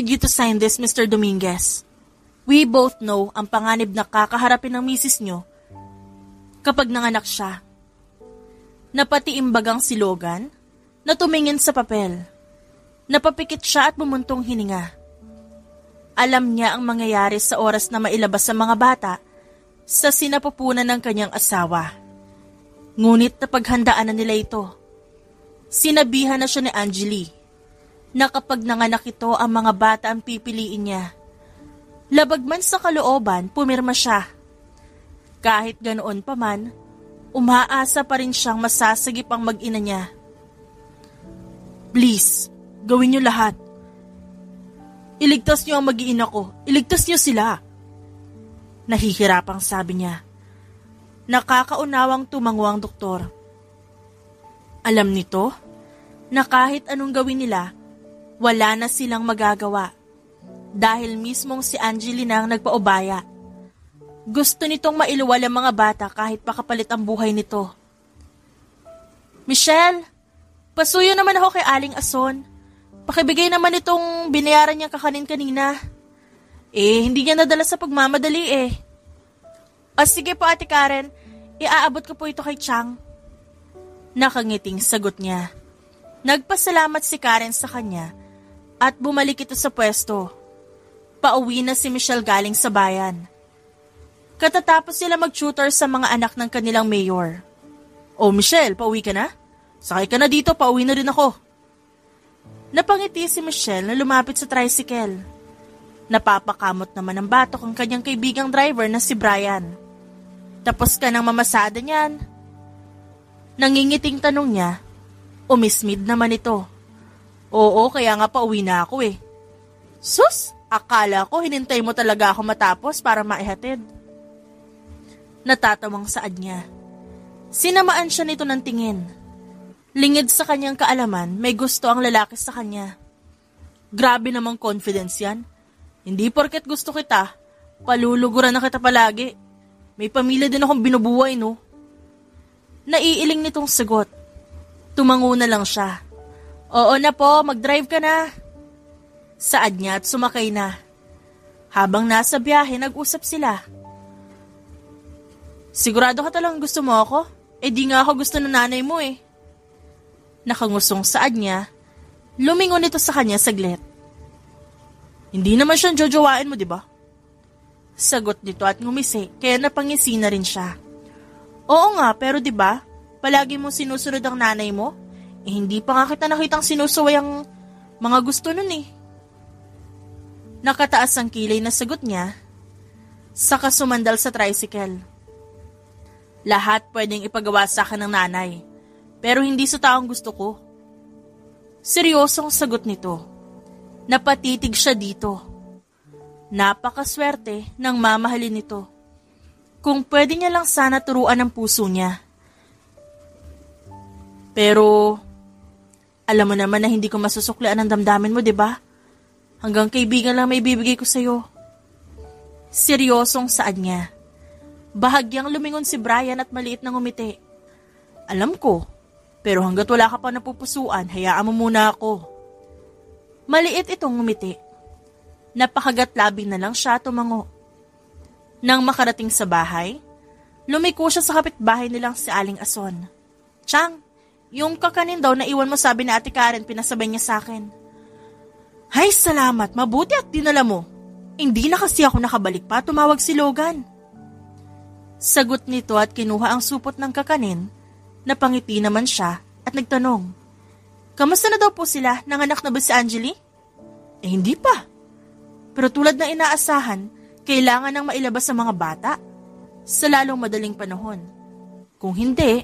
need you to sign this, Mr. Dominguez. We both know ang panganib na kakaharapin ng misis nyo kapag nanganak siya. Napatiimbagang si Logan na tumingin sa papel. Napapikit siya at bumuntong hininga. Alam niya ang mangyayari sa oras na mailabas sa mga bata sa sinapupunan ng kanyang asawa. Ngunit napaghandaan na nila ito. Sinabihan na siya ni Angeli na kapag nanganak ito ang mga bata ang pipiliin niya. Labag man sa kalooban, pumirma siya. Kahit ganoon pa man, umaasa pa rin siyang masasagip ang mag-ina niya. Please, gawin niyo lahat. Iligtas niyo ang mag-iina ko. Iligtas niyo sila. Nahihirapang sabi niya. Nakakaunawang tumango ang doktor. Alam nito na kahit anong gawin nila, wala na silang magagawa. Dahil mismong si Angelina ang nagpaubaya. Gusto nitong mailuwal ang mga bata kahit pakapalit ang buhay nito. Michelle, pasuyo naman ako kay Aling Ason. Pakibigay naman itong binayaran niya kakanin kanina. Hindi niya nadala sa pagmamadali . Sige po Ate Karen, iaabot ko po ito kay Chang. Nakangiting sagot niya. Nagpasalamat si Karen sa kanya at bumalik ito sa pwesto. Pauwi na si Michelle galing sa bayan. Katatapos sila mag-tutor sa mga anak ng kanilang mayor. Michelle, pauwi ka na? Sakay ka na dito, pauwi na rin ako. Napangiti si Michelle na lumapit sa tricycle. Napapakamot naman ng batok ang kanyang kaibigang driver na si Brian. Tapos ka ng mamasada niyan? Nangingiting tanong niya. Umismid naman ito. Oo, kaya nga pauwi na ako . Sus, akala ko hinintay mo talaga ako matapos para maihatid. Natatawang saad niya. Sinamaan siya nito ng tingin. Lingid sa kanyang kaalaman, may gusto ang lalaki sa kanya. Grabe namang confidence yan. Hindi porket gusto kita, paluluguran na kita palagi. May pamilya din akong binubuhay, no? Naiiling nitong sagot. Tumango na lang siya. Oo na po, mag-drive ka na. Saad niya at sumakay na. Habang nasa biyahe, nag-usap sila. Sigurado ka talagang gusto mo ako? Di nga ako gusto ng nanay mo . Nakangusong saad niya, lumingon ito sa kanya saglit. Hindi naman siyang jojowain mo, di ba? Sagot nito at ngumisi, kaya napangisi na rin siya. Oo nga, pero di ba? Palagi mo sinusunod ang nanay mo? Hindi pa nga kita nakitang sinusuway ang mga gusto nun . Nakataas ang kilay na sagot niya, saka sumandal sa tricycle. Lahat pwedeng ipagawa sa akin ng nanay, pero hindi sa taong gusto ko. Seryosong sagot nito. Napatitig siya dito. Napakaswerte ng mamahalin nito. Kung pwede niya lang sana turuan ang puso niya. Pero, alam mo naman na hindi ko masusuklian ang damdamin mo, di ba? Hanggang kaibigan lang may bibigay ko sa'yo. Seryosong saad niya. Bahagyang lumingon si Brian at maliit na ngumiti. Alam ko, pero hanggat wala ka pa napupusuan, hayaan mo muna ako. Maliit itong ngumiti. Napakagatlabi na lang siya tumango. Nang makarating sa bahay, lumiko siya sa kapitbahay nilang si Aling Ason. Chang, yung kakanin daw na iwan mo sabi na Ate Karen, pinasabay niya sa akin. Hay, salamat, mabuti at dinala mo. Hindi na kasi ako nakabalik pa, tumawag si Logan. Sagot nito at kinuha ang supot ng kakanin. Napangiti naman siya at nagtanong. Kamusta na daw po sila? Nanganak na ba si Angeli? Hindi pa. Pero tulad na inaasahan, kailangan nang mailabas sa mga bata sa lalong madaling panahon. Kung hindi,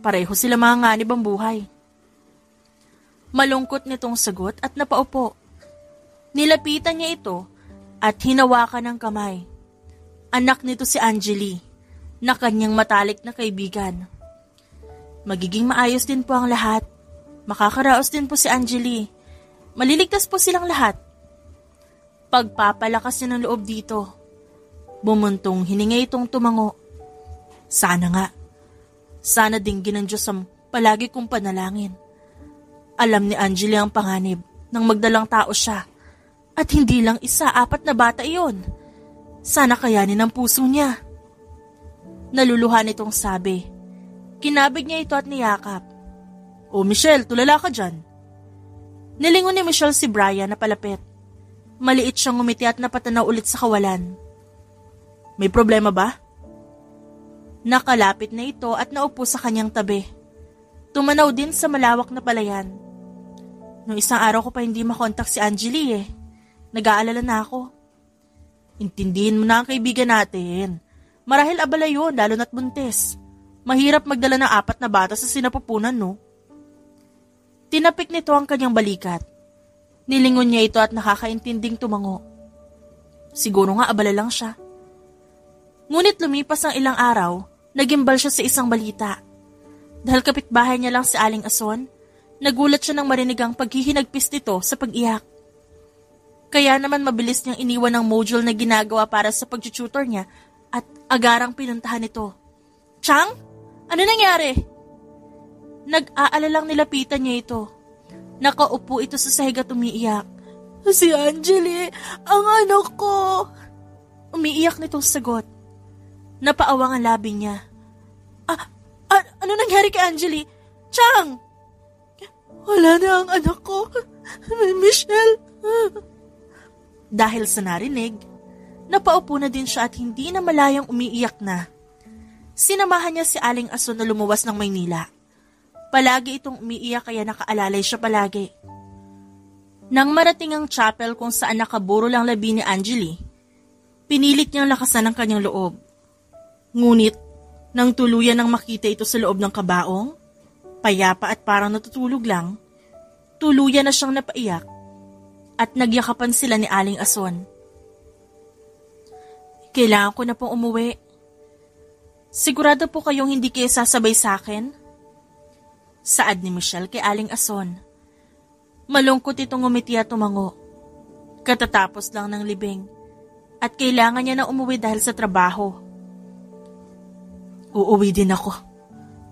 pareho sila manganganib ang buhay. Malungkot nitong sagot at napaupo. Nilapitan niya ito at hinawakan ng kamay. Anak nito si Angeli, na kanyang matalik na kaibigan. Magiging maayos din po ang lahat. Makakaraos din po si Angeli. Maliligtas po silang lahat. Pagpapalakas niya ng loob dito. Bumuntong hininga itong tumango. Sana nga. Sana dinggin ng Diyos ang palagi kong panalangin. Alam ni Angeli ang panganib nang magdalang tao siya At hindi lang isa, 4 na bata iyon. Sana kayanin ng puso niya. Naluluhan itong sabi. Kinabig niya ito at niyakap. O Michelle, tulala ka dyan. Nilingon ni Michelle si Brian na palapit. Maliit siyang ngumiti at napatanaw ulit sa kawalan. May problema ba? Nakalapit na ito at naupo sa kanyang tabi. Tumanaw din sa malawak na palayan. Nung isang araw ko pa hindi makontak si Angeli eh. Nag-aalala na ako. Intindihin mo na ang kaibigan natin. Marahil abala yun, lalo na't buntis. Mahirap magdala ng 4 na bata sa sinapupunan, no? Tinapik nito ang kanyang balikat. Nilingon niya ito at nakakaintinding tumango. Siguro nga abala lang siya. Ngunit lumipas ang ilang araw, nagimbal siya sa isang balita. Dahil kapitbahay niya lang si Aling Ason, nagulat siya nang marinig ang paghihinagpis nito sa pag-iyak. Kaya naman mabilis niyang iniwan ang module na ginagawa para sa pag-tutor niya at agarang pinuntahan ito. Chang? Ano nangyari? Nag-aalalang nilapitan niya ito. Nakaupo ito sa sahig at umiiyak. Si Angeli, ang anak ko. Umiiyak nitong sagot. Napaawang ang labi niya. Ano nangyari kay Angeli? Chang! Wala na ang anak ko. Michelle. Dahil sa narinig, napaupo na din siya at hindi na malayang umiiyak na. Sinamahan niya si Aling Ason na lumuwas ng Maynila. Palagi itong umiiyak kaya nakaalalay siya palagi. Nang marating ang chapel kung saan nakaburo lang labi ni Angeli, pinilit niyang lakasan ang kanyang loob. Ngunit, nang tuluyan nang makita ito sa loob ng kabaong, payapa at parang natutulog lang, tuluyan na siyang napaiyak at nagyakapan sila ni Aling Ason. Kailangan ko na pong umuwi. Sigurado po kayong hindi kayo sasabay sa akin? Saad ni Michelle kay Aling Ason. Malungkot itong ngumiti at tumango. Katatapos lang ng libing at kailangan niya na umuwi dahil sa trabaho. Uuwi din ako.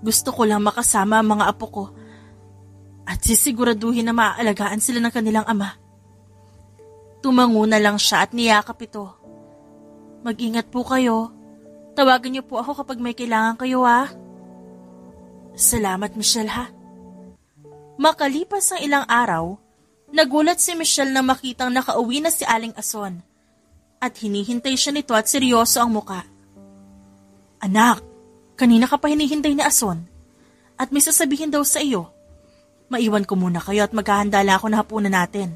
Gusto ko lang makasama ang mga apo ko at sisiguraduhin na maaalagaan sila ng kanilang ama. Tumango na lang siya at niyakap ito. Mag-ingat po kayo. Tawagan niyo po ako kapag may kailangan kayo ha. Salamat Michelle ha. Makalipas ang ilang araw, nagulat si Michelle na makitang nakauwi na si Aling Ason at hinihintay siya nito at seryoso ang muka. Anak, kanina ka pa hinihintay ni Ason at may sasabihin daw sa iyo. Maiwan ko muna kayo at maghahanda lang ako na hapunan natin.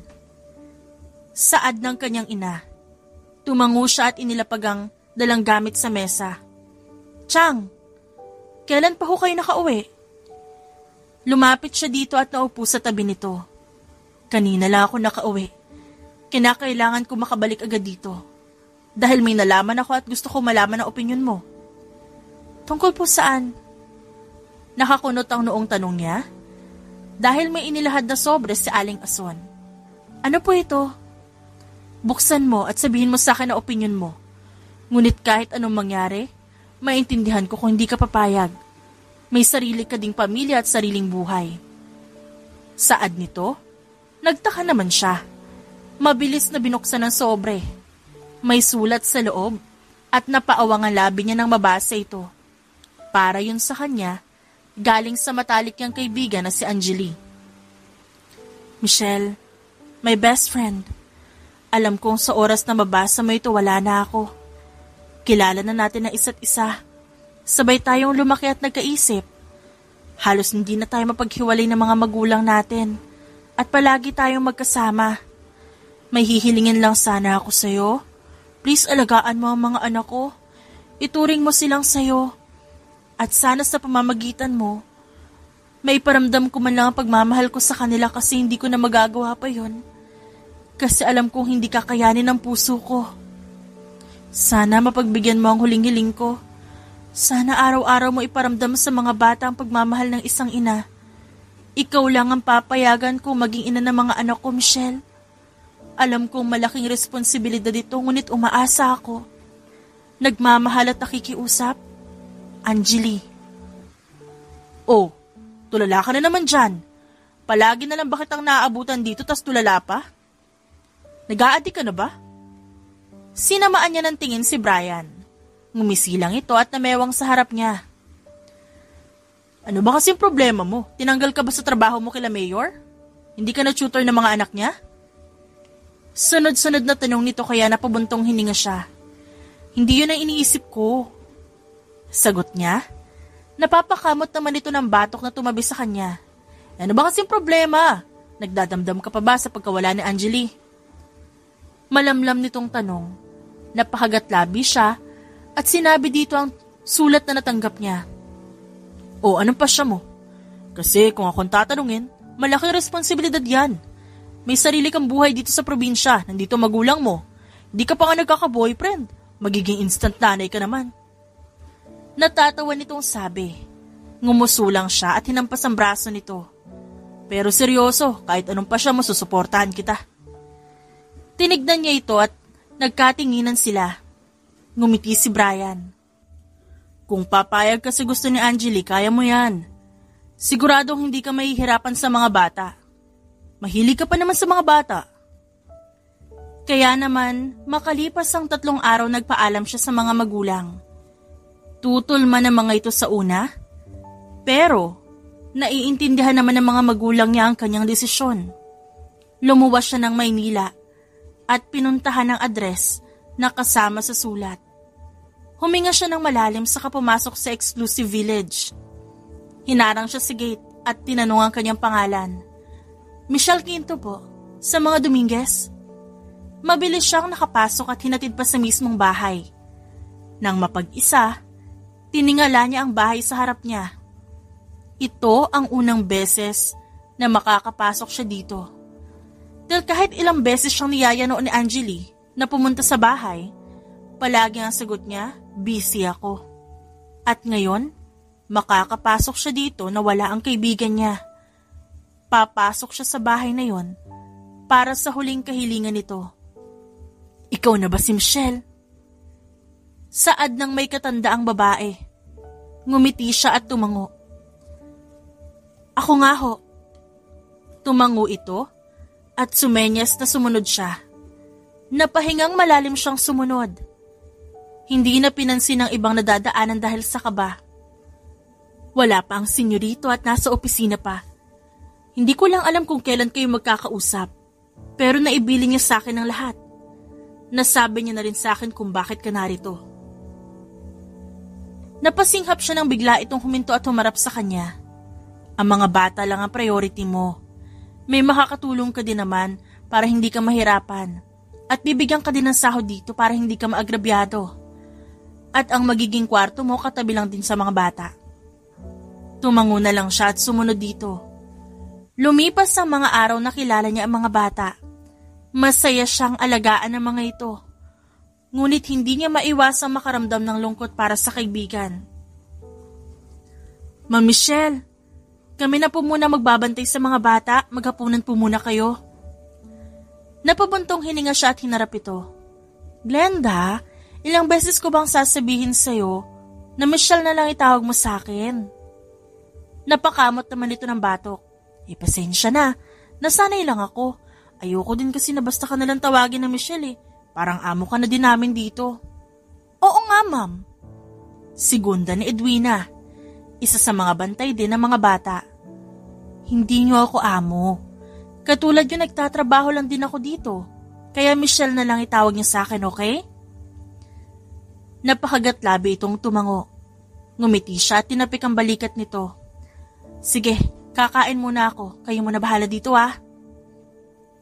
Saad ng kanyang ina. Tumango siya at inilapag ang dalang gamit sa mesa. Chang, kailan pa ho kayo nakauwi? Lumapit siya dito at naupo sa tabi nito. Kanina lang ako nakauwi. Kinakailangan ko makabalik agad dito. Dahil may nalaman ako at gusto ko malaman ang opinyon mo. Tungkol po saan? Nakakunot ang noong tanong niya. Dahil may inilahad na sobre si Aling Ason. Ano po ito? Buksan mo at sabihin mo sa akin ang opinyon mo. Ngunit kahit anong mangyari, maintindihan ko kung hindi ka papayag. May sarili ka ding pamilya at sariling buhay. Saad nito, nagtaka naman siya. Mabilis na binuksan ang sobre. May sulat sa loob at napaawang ang labi niya nang mabasa ito. Para yun sa kanya, galing sa matalik niyang kaibigan na si Angeli. Michelle, my best friend. Alam kong sa oras na mabasa mo ito wala na ako. Kilala na natin ang isa't isa. Sabay tayong lumaki at nagkaisip. Halos hindi na tayo mapaghiwalay ng mga magulang natin. At palagi tayong magkasama. May hihilingin lang sana ako sa'yo. Please alagaan mo ang mga anak ko. Ituring mo silang sa'yo. At sana sa pamamagitan mo, may paramdam ko man lang ang pagmamahal ko sa kanila kasi hindi ko na magagawa pa yon. Kasi alam kong hindi kakayanin ng puso ko. Sana mapagbigyan mo ang huling hiling ko. Sana araw-araw mo iparamdam sa mga bata ang pagmamahal ng isang ina. Ikaw lang ang papayagan ko maging ina ng mga anak ko, Michelle. Alam kong malaking responsibilidad ito, ngunit umaasa ako. Nagmamahal at nakikiusap, Angeli. Oh, tulala ka na naman dyan. Palagi na lang bakit ang naaabutan dito tas tulala pa? Nag-aadik ka na ba? Sinamaan niya ng tingin si Brian. Ngumisilang ito at namewang sa harap niya. Ano ba kasing problema mo? Tinanggal ka ba sa trabaho mo kila Mayor? Hindi ka na tutor ng mga anak niya? Sunod-sunod na tanong nito kaya napabuntong hininga siya. Hindi yun ang iniisip ko. Sagot niya. Napapakamot naman ito ng batok na tumabi sa kanya. Ano ba kasing problema? Nagdadamdam ka pa ba sa pagkawala ni Angeli? Malamlam nitong tanong. Napakagatlabi siya at sinabi dito ang sulat na natanggap niya. O, anong pasya mo? Kasi kung akong tatanungin, malaking responsibilidad yan. May sarili kang buhay dito sa probinsya, nandito magulang mo. Di ka pa nga nagkaka-boyfriend, magiging instant nanay ka naman. Natatawa nitong sabi. Ngumusulang siya at hinampas ang braso nito. Pero seryoso, kahit anong pasya mo, susuportahan kita. Tinignan niya ito at nagkatinginan sila. Ngumiti si Brian. Kung papayag kasi gusto ni Angeli, kaya mo yan. Siguradong hindi ka mahihirapan sa mga bata. Mahilig ka pa naman sa mga bata. Kaya naman, makalipas ang 3 araw nagpaalam siya sa mga magulang. Tutol man ang mga ito sa una, pero naiintindihan naman ng mga magulang niya ang kanyang desisyon. Lumuwas siya ng Maynila at pinuntahan ang address na kasama sa sulat. Huminga siya ng malalim saka pumasok sa exclusive village. Hinarang siya sa gate at tinanong ang kanyang pangalan. Michelle Quinto po, sa mga Dominguez. Mabilis siyang nakapasok at hinatid pa sa mismong bahay. Nang mapag-isa, tiningala niya ang bahay sa harap niya. Ito ang unang beses na makakapasok siya dito. Dahil kahit ilang beses siyang niyaya noon ni Angeli na pumunta sa bahay, palagi ang sagot niya, busy ako. At ngayon, makakapasok siya dito na wala ang kaibigan niya. Papasok siya sa bahay na yon para sa huling kahilingan nito. Ikaw na ba si Michelle? Saad ng may katandaang babae. Ngumiti siya at tumango. Ako nga ho. Tumango ito at sumenyas na sumunod siya. Napahingang malalim siyang sumunod. Hindi na pinansin ng ibang nadadaanan dahil sa kaba. Wala pa ang senyorito at nasa opisina pa. Hindi ko lang alam kung kailan kayo magkakausap, pero naibili niya sa akin ang lahat. Nasabi niya na rin sa akin kung bakit ka narito. Napasinghap siya nang bigla itong huminto at humarap sa kanya. Ang mga bata lang ang priority mo. May makakatulong ka din naman para hindi ka mahirapan. At bibigyan ka din ng sahod dito para hindi ka maagrabyado. At ang magiging kwarto mo katabi lang din sa mga bata. Tumango na lang siya at sumunod dito. Lumipas ang mga araw na kilala niya ang mga bata. Masaya siyang alagaan ng mga ito. Ngunit hindi niya maiwasang makaramdam ng lungkot para sa kaibigan. Ma'am Michelle, kami na po muna magbabantay sa mga bata, maghapunan po muna kayo. Napabuntong hininga siya at hinarap ito. Glenda, ilang beses ko bang sasabihin sa'yo na Michelle na lang itawag mo sa akin? Napakamot naman ito ng batok. Pasensya na, nasanay lang ako. Ayoko din kasi na basta ka nalang tawagin na Michelle eh. Parang amo ka na din namin dito. Oo nga ma'am. Segunda ni Edwina. Isa sa mga bantay din ng mga bata. Hindi niyo ako amo. Katulad yun nagtatrabaho lang din ako dito. Kaya Michelle na lang itawag niya sa akin, okay? Napakagatlabi itong tumango. Ngumiti siya at tinapik ang balikat nito. Sige, kakain muna ako. Kayo muna bahala dito ah.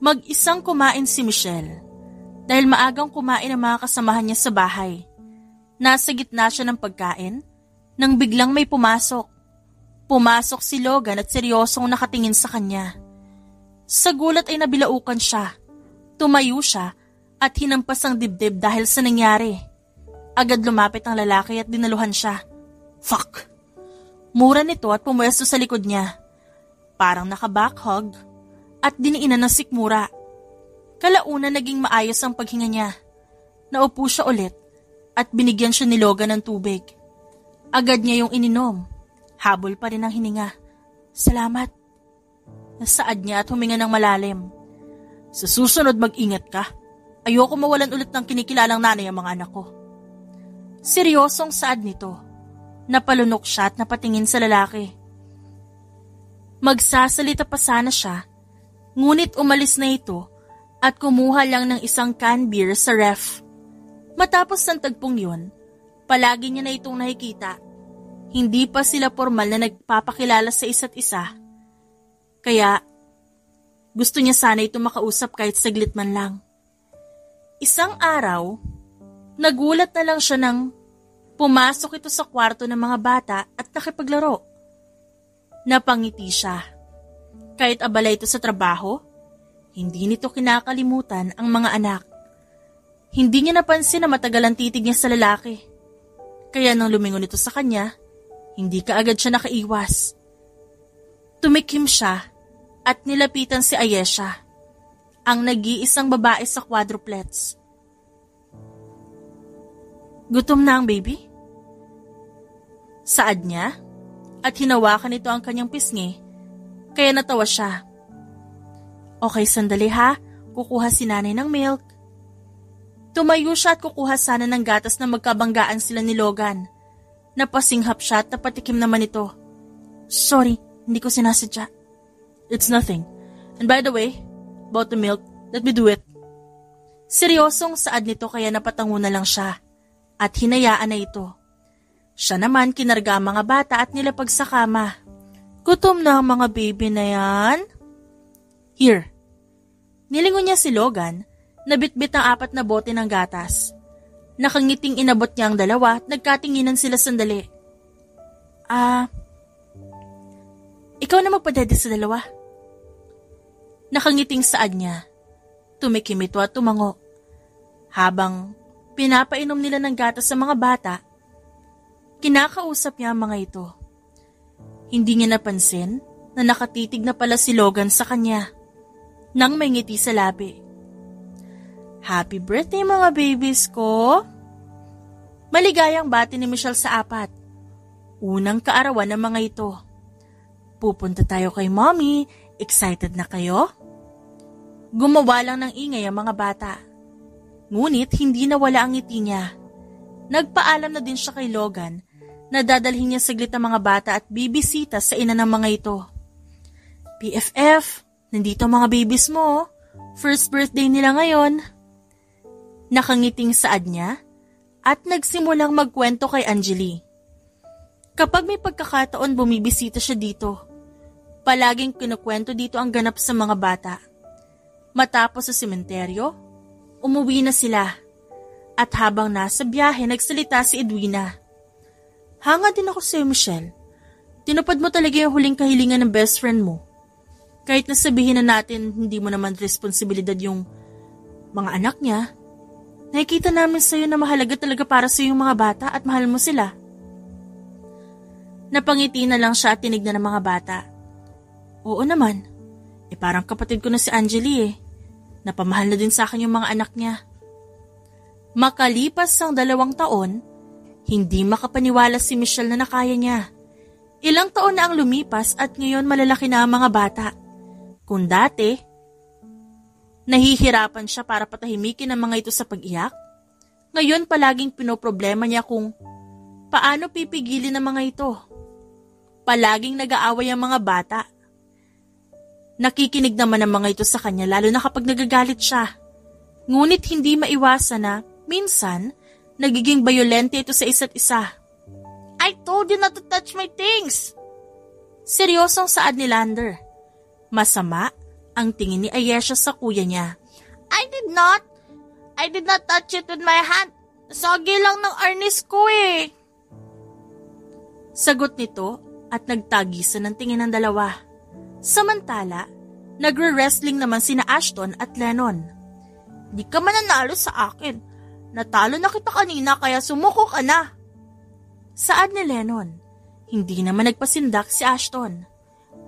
Mag-isang kumain si Michelle. Dahil maagang kumain ang mga kasamahan niya sa bahay. Nasa gitna siya ng pagkain nang biglang may pumasok. Pumasok si Logan at seryosong nakatingin sa kanya. Sa gulat ay nabilaukan siya. Tumayo siya at hinampas ang dibdib dahil sa nangyari. Agad lumapit ang lalaki at dinaluhan siya. Fuck! Mura nito at pumuwesto sa likod niya. Parang naka-backhug at diniinan ng sikmura. Kalauna naging maayos ang paghinga niya. Naupo siya ulit at binigyan siya ni Logan ng tubig. Agad niya yung ininom. Habol pa rin ang hininga. Salamat. Nasaad niya at huminga ng malalim. Sa susunod mag-ingat ka. Ayoko mawalan ulit ng kinikilalang nanay ang mga anak ko. Seryosong saad nito. Napalunok siya at napatingin sa lalaki. Magsasalita pa sana siya, ngunit umalis na ito at kumuha lang ng isang canned beer sa ref. Matapos ng tagpong yun, palagi niya na itong nakikita. Hindi pa sila formal na nagpapakilala sa isa't isa. Kaya, gusto niya sana itong makausap kahit saglit man lang. Isang araw, nagulat na lang siya nang pumasok ito sa kwarto ng mga bata at nakipaglaro. Napangiti siya. Kahit abala ito sa trabaho, hindi nito kinakalimutan ang mga anak. Hindi niya napansin na matagal ang titig niya sa lalaki. Kaya nang lumingon ito sa kanya, hindi kaagad siya nakaiwas. Tumikim siya at nilapitan si Ayesha, ang nag-iisang babae sa quadruplets. Gutom na ang baby? Saad niya at hinawakan nito ang kanyang pisngi, kaya natawa siya. Okay, sandali ha, kukuha si nanay ng milk. Tumayo siya at kukuha sana ng gatas na magkabanggaan sila ni Logan. Napasinghap siya at napatikim naman ito. Sorry, hindi ko sinasadya. It's nothing. And by the way, about the milk, let me do it. Seryosong saad nito kaya napatango na lang siya at hinayaan na ito. Siya naman kinarga ang mga bata at nilapag sa kama. Gutom na ang mga baby na yan? Here. Nilingon niya si Logan, nabitbit ang 4 na bote ng gatas. Nakangiting inabot niya ang 2 at nagkatinginan sila sandali. Ikaw na magpadede sa 2. Nakangiting saad niya. Tumikim ito at tumango. Habang pinapainom nila ng gatas sa mga bata, kinakausap niya ang mga ito. Hindi niya napansin na nakatitig na pala si Logan sa kanya nang may ngiti sa labi. Happy birthday mga babies ko! Maligayang bati ni Michelle sa 4. Unang kaarawan ng mga ito. Pupunta tayo kay mommy. Excited na kayo? Gumawa lang ng ingay ang mga bata. Ngunit hindi nawala ang ngiti niya. Nagpaalam na din siya kay Logan na dadalhin niya saglit ang mga bata at bibisita sa ina ng mga ito. PFF, nandito ang mga babies mo. First birthday nila ngayon. Nakangiting saad niya at nagsimulang magkwento kay Anjali. Kapag may pagkakataon bumibisita siya dito, palaging kinukwento dito ang ganap sa mga bata. Matapos sa sementeryo, umuwi na sila. At habang nasa biyahe, nagsalita si Edwina. Hanga din ako sa'yo, Michelle. Tinupad mo talaga yung huling kahilingan ng best friend mo. Kahit nasabihin na natin hindi mo naman responsibilidad yung mga anak niya, nakikita namin sa'yo na mahalaga talaga para sa'yo yung mga bata at mahal mo sila. Napangiti na lang siya at tinignan ng mga bata. Oo naman. Parang kapatid ko na si Anjali Napamahal na din sa akin yung mga anak niya. Makalipas ang 2 taon, hindi makapaniwala si Michelle na nakaya niya. Ilang taon na ang lumipas at ngayon malalaki na ang mga bata. Kung dati, nahihirapan siya para patahimikin ang mga ito sa pag-iyak, ngayon palaging pinoproblema niya kung paano pipigilin ang mga ito. Palaging nag-aaway ang mga bata. Nakikinig naman ang mga ito sa kanya lalo na kapag nagagalit siya. Ngunit hindi maiwasan na minsan nagiging bayolente ito sa isa't isa. I told you not to touch my things! Seryosong saad ni Lander. Masama ang tingin ni Ayesha sa kuya niya. I did not touch it with my hand. Sagi lang ng arnis ko Sagot nito at nagtagisan ng tingin ng 2. Samantala, nagre-wrestling naman sina Ashton at Lennon. Di ka mananalo sa akin. Natalo na kita kanina kaya sumuko ka na. Saad ni Lennon. Hindi naman nagpasindak si Ashton.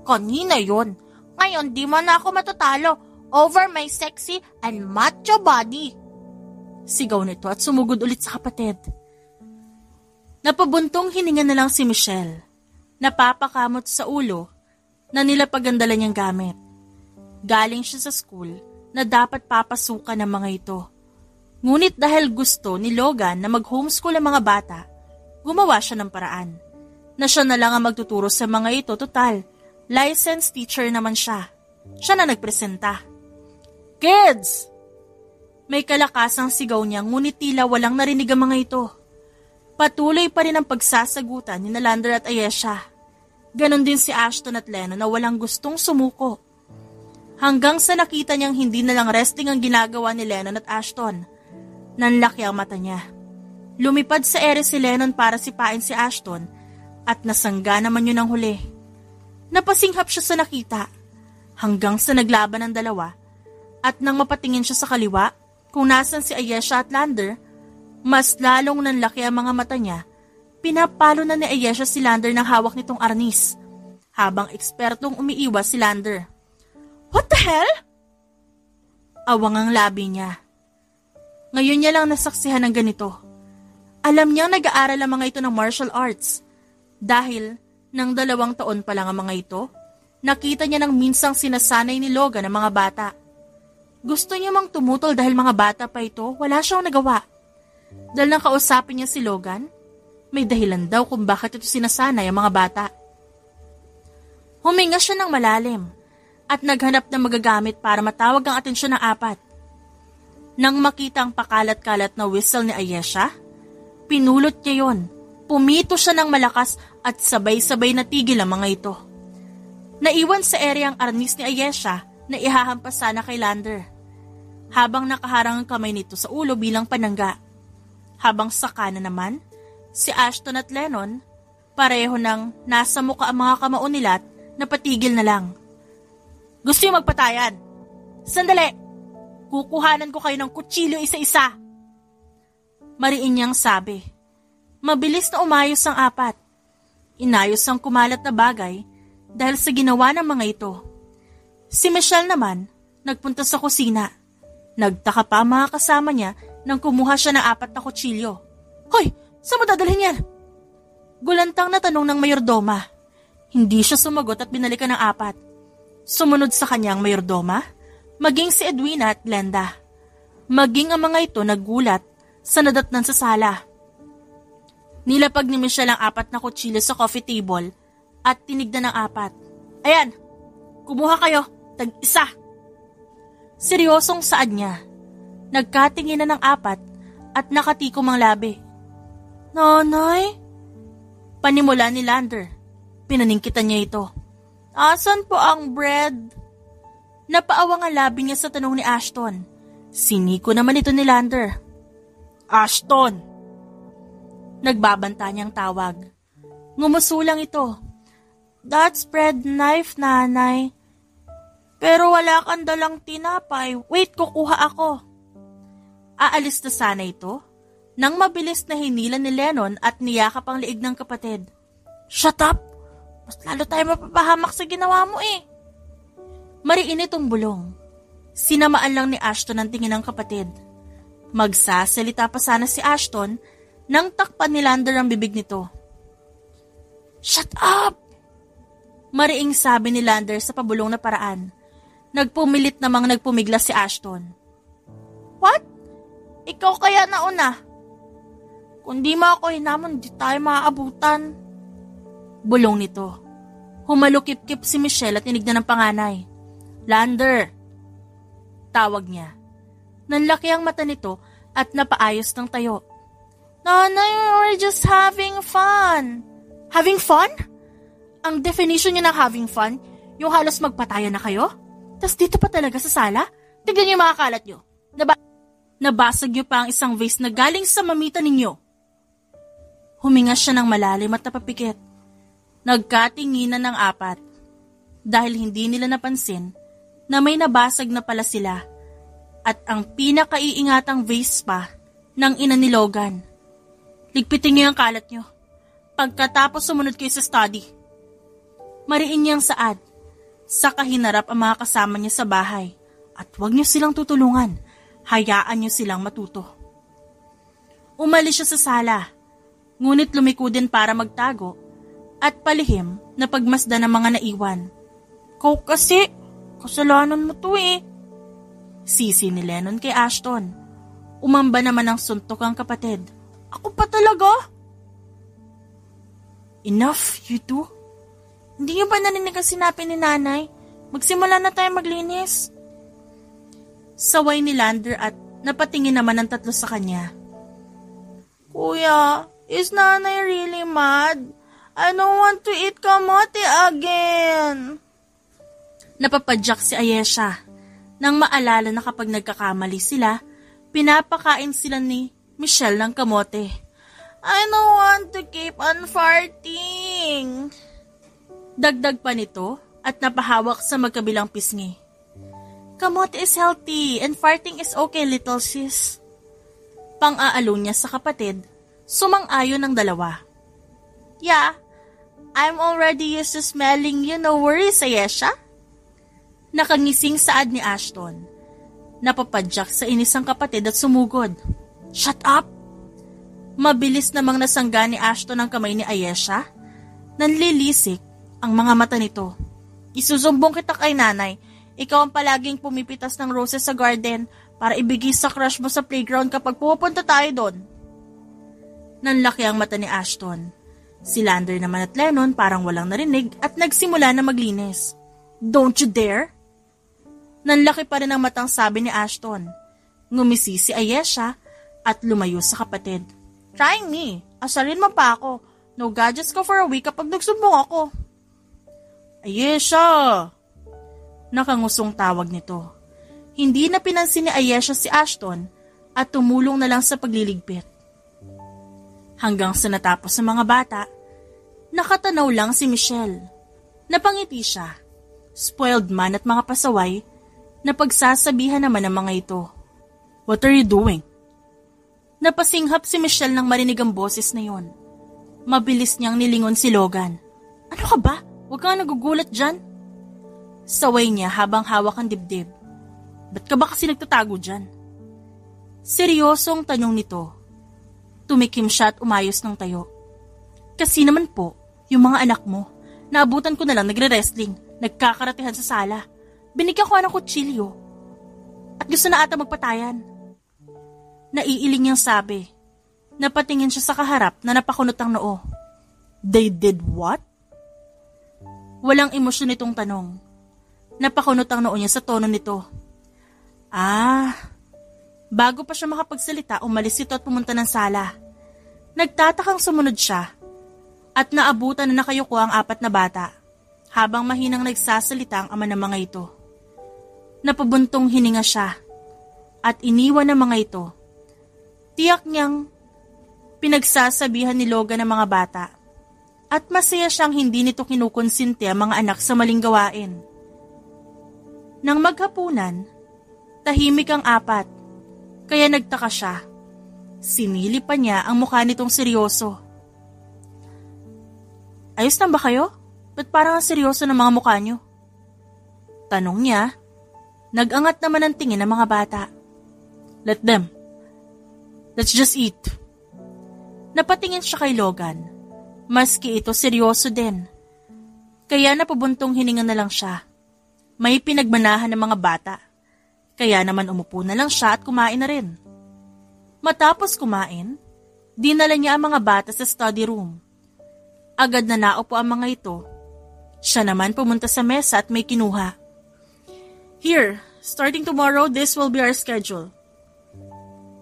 Kanina yon. Ngayon di mo na ako matatalo over my sexy and macho body. Sigaw nito at sumugod ulit sa kapatid. Napabuntong hininga na lang si Michelle. Napapakamot sa ulo na nilapagandala niyang gamit. Galing siya sa school na dapat papasukan ng mga ito. Ngunit dahil gusto ni Logan na mag-homeschool ang mga bata, gumawa siya ng paraan na siya na lang ang magtuturo sa mga ito. Total, licensed teacher naman siya. Siya na nagpresenta. "Kids!" May kalakasang sigaw niya, ngunit tila walang narinig ang mga ito. Patuloy pa rin ang pagsasagutan ni Lander at Ayesha. Ganon din si Ashton at Lennon na walang gustong sumuko. Hanggang sa nakita niyang hindi na lang wrestling ang ginagawa ni Lennon at Ashton. Nanlaki ang mata niya. Lumipad sa ere si Lennon para sipain si Ashton at nasangga naman yun ang huli. Napasinghap siya sa nakita hanggang sa naglaban ang dalawa at nang mapatingin siya sa kaliwa kung nasan si Ayesha at Lander, mas lalong nanlaki ang mga mata niya. Pinapalo na ni Ayesha si Lander ng hawak nitong arnis habang ekspertong umiiwas si Lander. "What the hell?" Awang ang labi niya. Ngayon niya lang nasaksihan ng ganito. Alam niyang nag-aaral ang mga ito ng martial arts. Dahil nang 2 taon pa lang ang mga ito, nakita niya nang minsang sinasanay ni Logan ang mga bata. Gusto niya mang tumutol dahil mga bata pa ito, wala siyang nagawa. Dahil nang kausapin niya si Logan, may dahilan daw kung bakit ito sinasanay ang mga bata. Huminga siya ng malalim at naghanap ng magagamit para matawag ang atensyon ng 4. Nang makita ang pakalat-kalat na whistle ni Ayesha, pinulot niya yon. Pumito siya ng malakas at sabay-sabay natigil ang mga ito. Naiwan sa area ang arnis ni Ayesha na ihahampas sana kay Lander, habang nakaharang ang kamay nito sa ulo bilang panangga. Habang sa kanan naman, si Ashton at Lennon, pareho nang nasa muka ang mga kamao nila at napatigil na lang. "Gusto yung magpatayan? Sandali! Kukuhanan ko kayo ng kutsilyo isa-isa." Mariin niyang sabi. Mabilis na umayos ang 4. Inayos ang kumalat na bagay dahil sa ginawa ng mga ito. Si Michelle naman, nagpunta sa kusina. Nagtaka pa ang mga kasama niya nang kumuha siya ng 4 na kutsilyo. "Hoy! Saan mo dadalhin yan?" Gulantang na tanong ng mayordoma. Hindi siya sumagot at binalikan ng 4. Sumunod sa kanyang mayordoma, maging si Edwina at Glenda. Maging ang mga ito nagulat sa nadatnan sa sala. Nilapag ni Michelle ang 4 na kutsilyo sa coffee table at tinignan ng 4. "Ayan, kumuha kayo, tag-isa." Seryosong saad niya. Nagkatinginan ng 4 at nakatikom ang labi. "Nanay?" Panimula ni Lander. Pinaningkitan niya ito. "Asan po ang bread?" Napaawang ang labi niya sa tanong ni Ashton. Siniko naman ito ni Lander. "Ashton!" Nagbabanta niyang tawag. Ngumusulang ito. "That's bread knife, nanay. Pero wala kang dalang tinapay. Wait, kukuha ako." Aalis na sana ito nang mabilis na hinilan ni Lennon at niyakap ang liig ng kapatid. "Shut up! Mas lalo tayo mapapahamak sa ginawa mo eh." Mariin itong bulong. Sinamaan lang ni Ashton ang tingin ng kapatid. Magsasalita pa sana si Ashton nang takpan ni Lander ang bibig nito. "Shut up!" Mariing sabi ni Lander sa pabulong na paraan. Nagpumilit namang nagpumigla si Ashton. "What? Ikaw kaya nauna? Kung di mo ako hinamon, di tayo maaabutan." Bulong nito. Humalukip-kip si Michelle at tinignan ng panganay. "Lander!" Tawag niya. Nanlaki ang mata nito at napaayos ng tayo. "Nanay, we're just having fun." "Having fun?" Ang definition niya ng having fun, yung halos magpatayan na kayo? Tas dito pa talaga sa sala? Tignan niyo yung mga kalat niyo. Nabasag niyo pa ang isang vase na galing sa mamita ninyo. Huminga siya ng malalim at napapikit. Nagkatinginan ng 4 dahil hindi nila napansin na may nabasag na pala sila at ang pinakaiingatang vase pa ng ina ni Logan. "Ligpitin niyo ang kalat niyo. Pagkatapos sumunod kayo sa study." Mariin niyang saad. Saka hinarap ang mga kasama niya sa bahay at huwag niyo silang tutulungan. Hayaan niyo silang matuto. Umalis siya sa sala, ngunit lumiko din para magtago at palihim na pagmasdan ng mga naiwan. "Ikaw kasi, kasalanan mo to eh." Sisi ni Lennon kay Ashton. Umamba naman ang suntok ang kapatid. Ako pa talaga? Enough, you two. Hindi niyo ba narinig ang sinabi ni nanay? Magsimula na tayo maglinis. Saway ni Lander at napatingin naman ang tatlo sa kanya. Kuya, is nanay really mad? I don't want to eat kamote again. Napapadyak si Ayesha nang maalala na kapag nagkakamali sila, pinapakain sila ni Michelle ng kamote. I don't want to keep on farting. Dagdag pa nito at napahawak sa magkabilang pisngi. Kamote is healthy and farting is okay, little sis. Pang-aalo niya sa kapatid, sumang-ayon ng dalawa. Yeah, I'm already used to smelling you, no worries, Ayesha. Nakangising saad ni Ashton. Napapadyak sa inis ang kapatid at sumugod. Shut up! Mabilis namang nasangga ni Ashton ang kamay ni Ayesha. Nanlilisik ang mga mata nito. Isusumbong kita kay nanay. Ikaw ang palaging pumipitas ng roses sa garden para ibigay sa crush mo sa playground kapag pupunta tayo doon. Nanlaki ang mata ni Ashton. Si Lander naman at Lennon parang walang narinig at nagsimula na maglinis. Don't you dare! Nanlaki pa rin ang matang sabi ni Ashton. Ngumisi si Ayesha at lumayo sa kapatid. Try me. Asalin mo pa ako. No gadgets ko for a week kapag nagsumbong ako. Ayesha! Nakangusong tawag nito. Hindi na pinansin ni Ayesha si Ashton at tumulong na lang sa pagliligpit. Hanggang sa natapos sa mga bata, nakatanaw lang si Michelle. Napangiti siya. Spoiled man at mga pasaway, na pagsasabihan naman ng mga ito. What are you doing? Napasinghap si Michelle nang marinig ang boses na yon. Mabilis niyang nilingon si Logan. Ano ka ba? Huwag kang nagugulat dyan. Saway niya habang hawak ang dibdib. Ba't ka ba kasi nagtatago dyan? Seryosong tanong nito. Tumikim siya at umayos ng tayo. Kasi naman po, yung mga anak mo, naabutan ko na lang nagre-wrestling, nagkakaratihan sa sala. Binigyan ko ng kutsilyo. At gusto na ata magpatayan. Naiiling niyang sabi. Napatingin siya sa kaharap na napakunot ang noo. They did what? Walang emosyon itong tanong. Napakunot ang noo niya sa tono nito. Bago pa siya makapagsalita, umalis ito at pumunta ng sala. Nagtatakang sumunod siya. At naabutan na nakayuko ang 4 na bata, habang mahinang nagsasalita ang ama ng mga ito. Napabuntong hininga siya, at iniwan ng mga ito. Tiyak niyang pinagsasabihan ni Logan ng mga bata, at masaya siyang hindi nito kinukonsinti ang mga anak sa maling gawain. Nang maghapunan, tahimik ang 4, kaya nagtaka siya. Sinilip pa niya ang mukha nitong seryoso. Ayos na ba kayo? Ba't parang ang seryoso ng mga mukha niyo? Tanong niya. Nag-angat naman ang tingin ng mga bata. Let them. Let's just eat. Napatingin siya kay Logan. Maski ito seryoso din. Kaya napabuntong hininga na lang siya. May pinagmanahan ng mga bata. Kaya naman umupo na lang siya at kumain na rin. Matapos kumain, dinala niya ang mga bata sa study room. Agad na naupo ang mga ito. Siya naman pumunta sa mesa at may kinuha. Here, starting tomorrow, this will be our schedule.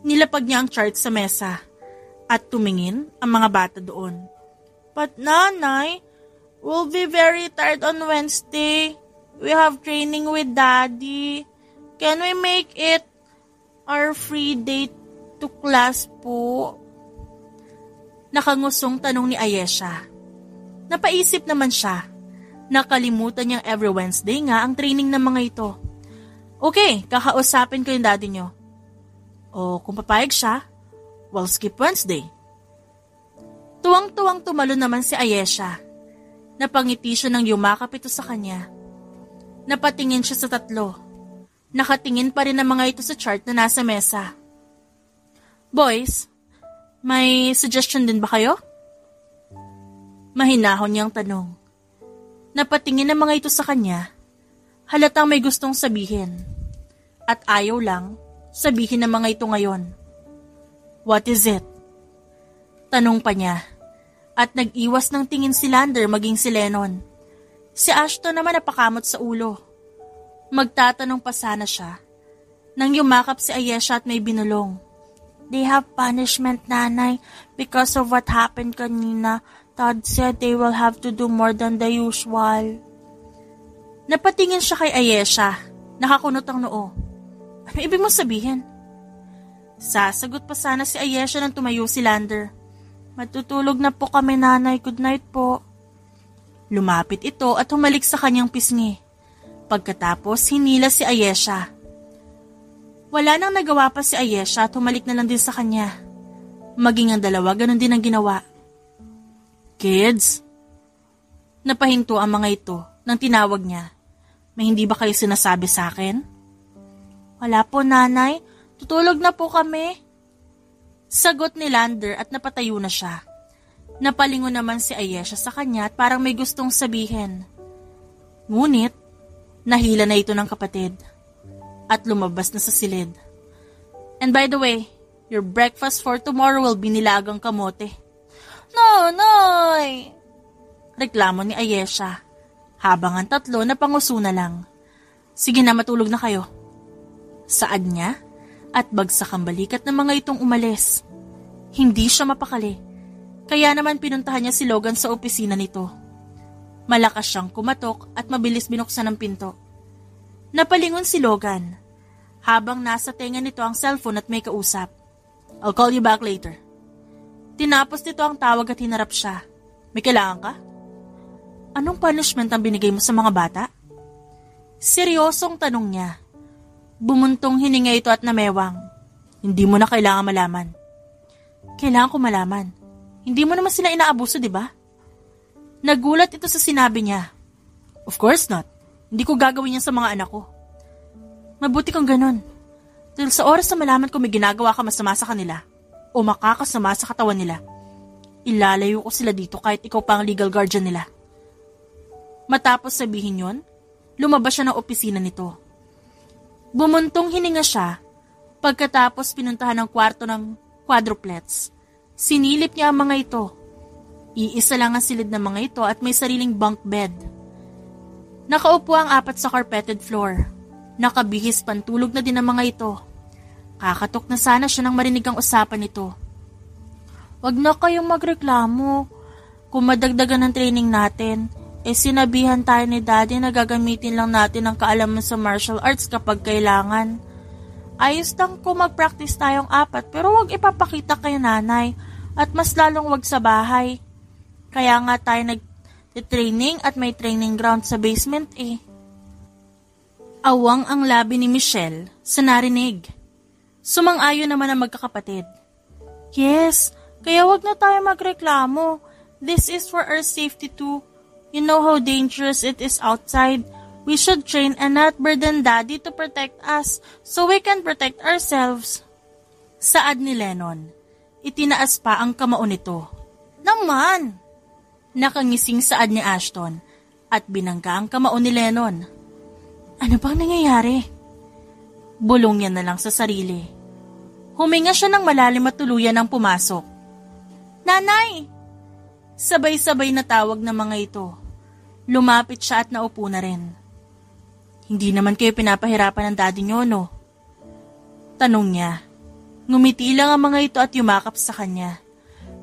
Nilapag niya ang chart sa mesa at tumingin ang mga bata doon. But nanay, we'll be very tired on Wednesday. We have training with Daddy. Can we make it our free day to class po? Nakangusong tanong ni Ayesha. Napaisip naman siya. Nakalimutan niyang every Wednesday nga ang training ng mga ito. Okay, kakausapin ko yung daddy niyo. O kung papayag siya, we'll skip Wednesday. Tuwang-tuwang tumalo naman si Ayesha. Napangiti siya nang yumakap ito sa kanya. Napatingin siya sa tatlo. Nakatingin pa rin ang mga ito sa chart na nasa mesa. Boys, may suggestion din ba kayo? Mahinahon niyang tanong. Napatingin ang mga ito sa kanya. Halatang may gustong sabihin. At ayaw lang sabihin ng mga ito ngayon. What is it? Tanong pa niya. At nag-iwas ng tingin si Lander maging si Lennon. Si Ashton naman napakamot sa ulo. Magtatanong pa sana siya nang yumakap si Ayesha at may binulong. They have punishment, Nanay, because of what happened kanina. Todd said they will have to do more than the usual. Napatingin siya kay Ayesha. Nakakunot ang noo. Ano ibig mo sabihin? Sasagot pa sana si Ayesha nang tumayo si Lander. Matutulog na po kami, Nanay. Good night po. Lumapit ito at humalik sa kanyang pisngi. Pagkatapos, hinila si Ayesha. Wala nang nagawa pa si Ayesha at humalik na lang din sa kanya. Maging ang dalawa, ganun din ang ginawa. Kids? Napahinto ang mga ito nang tinawag niya. May hindi ba kayo sinasabi sa akin? Wala po, Nanay. Tutulog na po kami. Sagot ni Lander at napatayo na siya. Napalingon naman si Ayesha sa kanya at parang may gustong sabihin. Ngunit, nahila na ito ng kapatid at lumabas na sa silid. And by the way, your breakfast for tomorrow will be nilagang kamote. Nanay! Reklamo ni Ayesha, habang ang tatlo napanguso na lang. Sige na, matulog na kayo. Saad niya at bagsak ang balikat ng mga itong umalis. Hindi siya mapakali, kaya naman pinuntahan niya si Logan sa opisina nito. Malakas siyang kumatok at mabilis binuksan ang pinto. Napalingon si Logan, habang nasa tenga nito ang cellphone at may kausap. I'll call you back later. Tinapos nito ang tawag at hinarap siya. May kailangan ka? Anong punishment ang binigay mo sa mga bata? Seryosong tanong niya. Bumuntong hininga ito at namewang. Hindi mo na kailangan malaman. Kailangan ko malaman. Hindi mo naman sila inaabuso, di ba? Nagulat ito sa sinabi niya. Of course not. Hindi ko gagawin yan sa mga anak ko. Mabuti kang ganun. Dahil sa oras na malaman ko may ginagawa ka masama sa kanila o makakasama sa katawan nila, ilalayo ko sila dito kahit ikaw pa ang legal guardian nila. Matapos sabihin yon, lumabas siya ng opisina nito. Bumuntong hininga siya, pagkatapos pinuntahan ang kwarto ng quadruplets. Sinilip niya ang mga ito. Iisa lang ang silid ng mga ito at may sariling bunk bed. Nakaupo ang 4 sa carpeted floor. Nakabihis pantulog na din ang mga ito. Kakatok na sana siya nang marinig ang usapan nito. Wag na kayong magreklamo. Kung madagdagan ng training natin, sinabihan tayo ni Daddy na gagamitin lang natin ang kaalaman sa martial arts kapag kailangan. Ayos lang kung mag-practice tayong 4 pero wag ipapakita kay Nanay at mas lalong wag sa bahay. Kaya nga tayo nag-training at may training ground sa basement eh. Awang ang labi ni Michelle sa narinig. Sumang-ayon naman ang magkakapatid. Yes, kaya wag na tayo magreklamo. This is for our safety too. You know how dangerous it is outside. We should train and not burden Daddy to protect us so we can protect ourselves. Saad ni Lennon. Itinaas pa ang kamao nito. Naman! Nakangising saad ni Ashton at binangga ang kamao ni Lennon. Ano bang nangyayari? Bulong niya na lang sa sarili. Huminga siya ng malalim at tuluyan ang pumasok. Nanay! Sabay-sabay na tawag ng mga ito. Lumapit siya at naupo na rin. Hindi naman kayo pinapahirapan ng daddy niyo, no? Tanong niya. Ngumiti lang ang mga ito at yumakap sa kanya.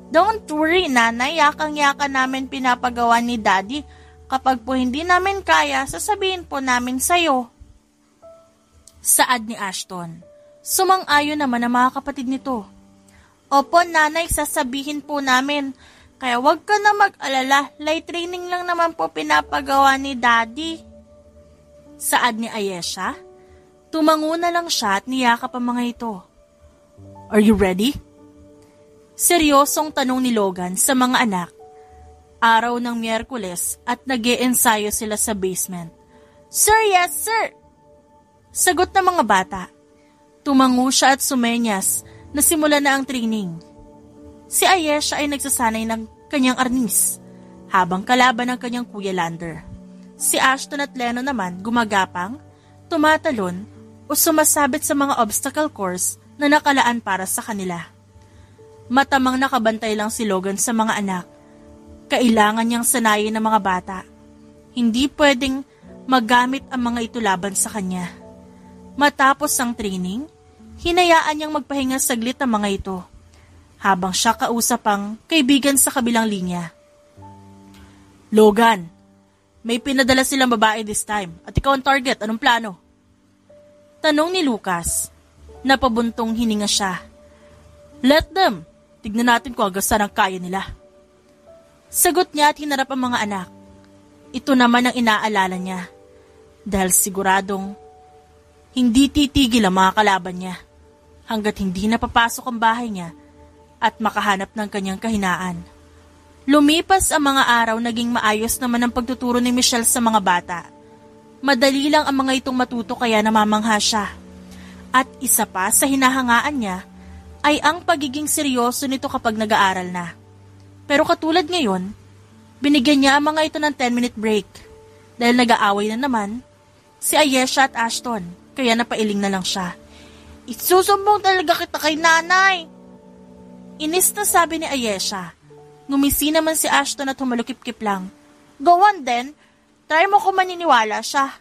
Don't worry, Nanay. Yakang-yaka namin pinapagawa ni Daddy. Kapag po hindi namin kaya, sasabihin po namin sa'yo. Saad ni Ashton. Sumang-ayon naman ang mga kapatid nito. Opo, Nanay, sasabihin po namin. Kaya wag ka na mag-alala. Light training lang naman po pinapagawa ni Daddy. Saad ni Ayesha. Tumango na lang siya at niyakap ang mga ito. Are you ready? Seryosong tanong ni Logan sa mga anak. Araw ng Miyerkules at nag-e-ensayo sila sa basement. Sir, yes sir! Sagot ng mga bata. Tumango siya at sumenyas na simula na ang training. Si Ayesha ay nagsasanay ng kanyang arnis, habang kalaban ng kanyang kuya Lander. Si Ashton at Lennon naman gumagapang, tumatalon, o sumasabit sa mga obstacle course na nakalaan para sa kanila. Matamang nakabantay lang si Logan sa mga anak. Kailangan niyang sanayin ng mga bata. Hindi pwedeng magamit ang mga ito laban sa kanya. Matapos ang training, hinayaan niyang magpahinga saglit ang mga ito, habang siya kausap ang kaibigan sa kabilang linya. Logan, may pinadala silang babae this time at ikaw ang target. Anong plano? Tanong ni Lucas. Napabuntong hininga siya. Let them. Tignan natin kung hanggang saan ang kaya nila. Sagot niya at hinarap ang mga anak. Ito naman ang inaalala niya. Dahil siguradong hindi titigil ang mga kalaban niya hanggat hindi napapasok ang bahay niya at makahanap ng kanyang kahinaan. Lumipas ang mga araw, naging maayos naman ang pagtuturo ni Michelle sa mga bata. Madali lang ang mga itong matuto kaya namamangha siya. At isa pa sa hinahangaan niya ay ang pagiging seryoso nito kapag nag-aaral na. Pero katulad ngayon, binigyan niya ang mga ito ng 10-minute break. Dahil nag-aaway na naman si Ayesha at Ashton, kaya napailing na lang siya. Isusumbong talaga kita kay nanay. Inis na sabi ni Ayesha. Ngumisi naman si Ashton at humalukip-kip lang. Go on then, try mo kung maniniwala siya.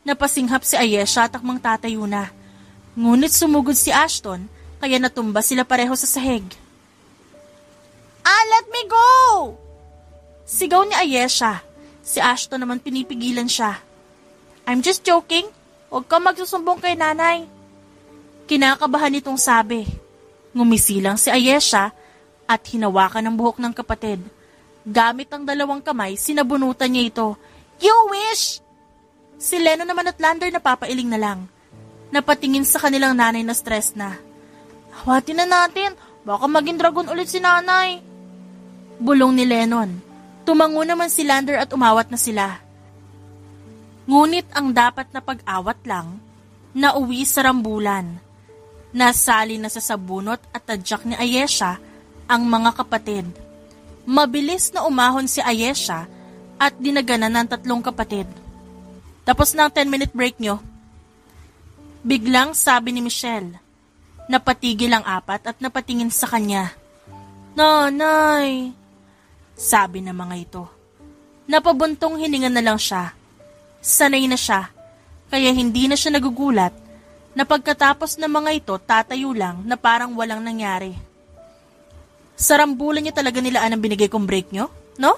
Napasinghap si Ayesha at akmang tatayo na. Ngunit sumugod si Ashton, kaya natumba sila pareho sa sahig. Let me go! Sigaw ni Ayesha. Si Ashton naman pinipigilan siya. I'm just joking. Huwag kang magsusumbong kay nanay. Kinakabahan nitong sabi. Ngumisi lang si Ayesha at hinawakan ang buhok ng kapatid. Gamit ang dalawang kamay, sinabunutan niya ito. You wish! Si Leno naman at Lander napapailing na lang. Napatingin sa kanilang nanay na stress na. Hawatin na natin, baka maging dragon ulit si nanay. Bulong ni Lennon. Tumango naman si Lander at umawat na sila. Ngunit ang dapat na pag-awat lang, nauwi sa rambulan. Nasali na sa sabunot at tadyak ni Ayesha ang mga kapatid. Mabilis na umahon si Ayesha at dinaganan ng 3 kapatid. Tapos na ang 10-minute break nyo. Biglang sabi ni Michelle. Napatigil ang 4 at napatingin sa kanya. Nanay! Sabi ng mga ito. Napabuntong hininga na lang siya. Sanay na siya, kaya hindi na siya nagugulat na pagkatapos ng mga ito tatayo lang na parang walang nangyari. Sa rambulan niya talaga nilaan ang binigay kong break nyo, no?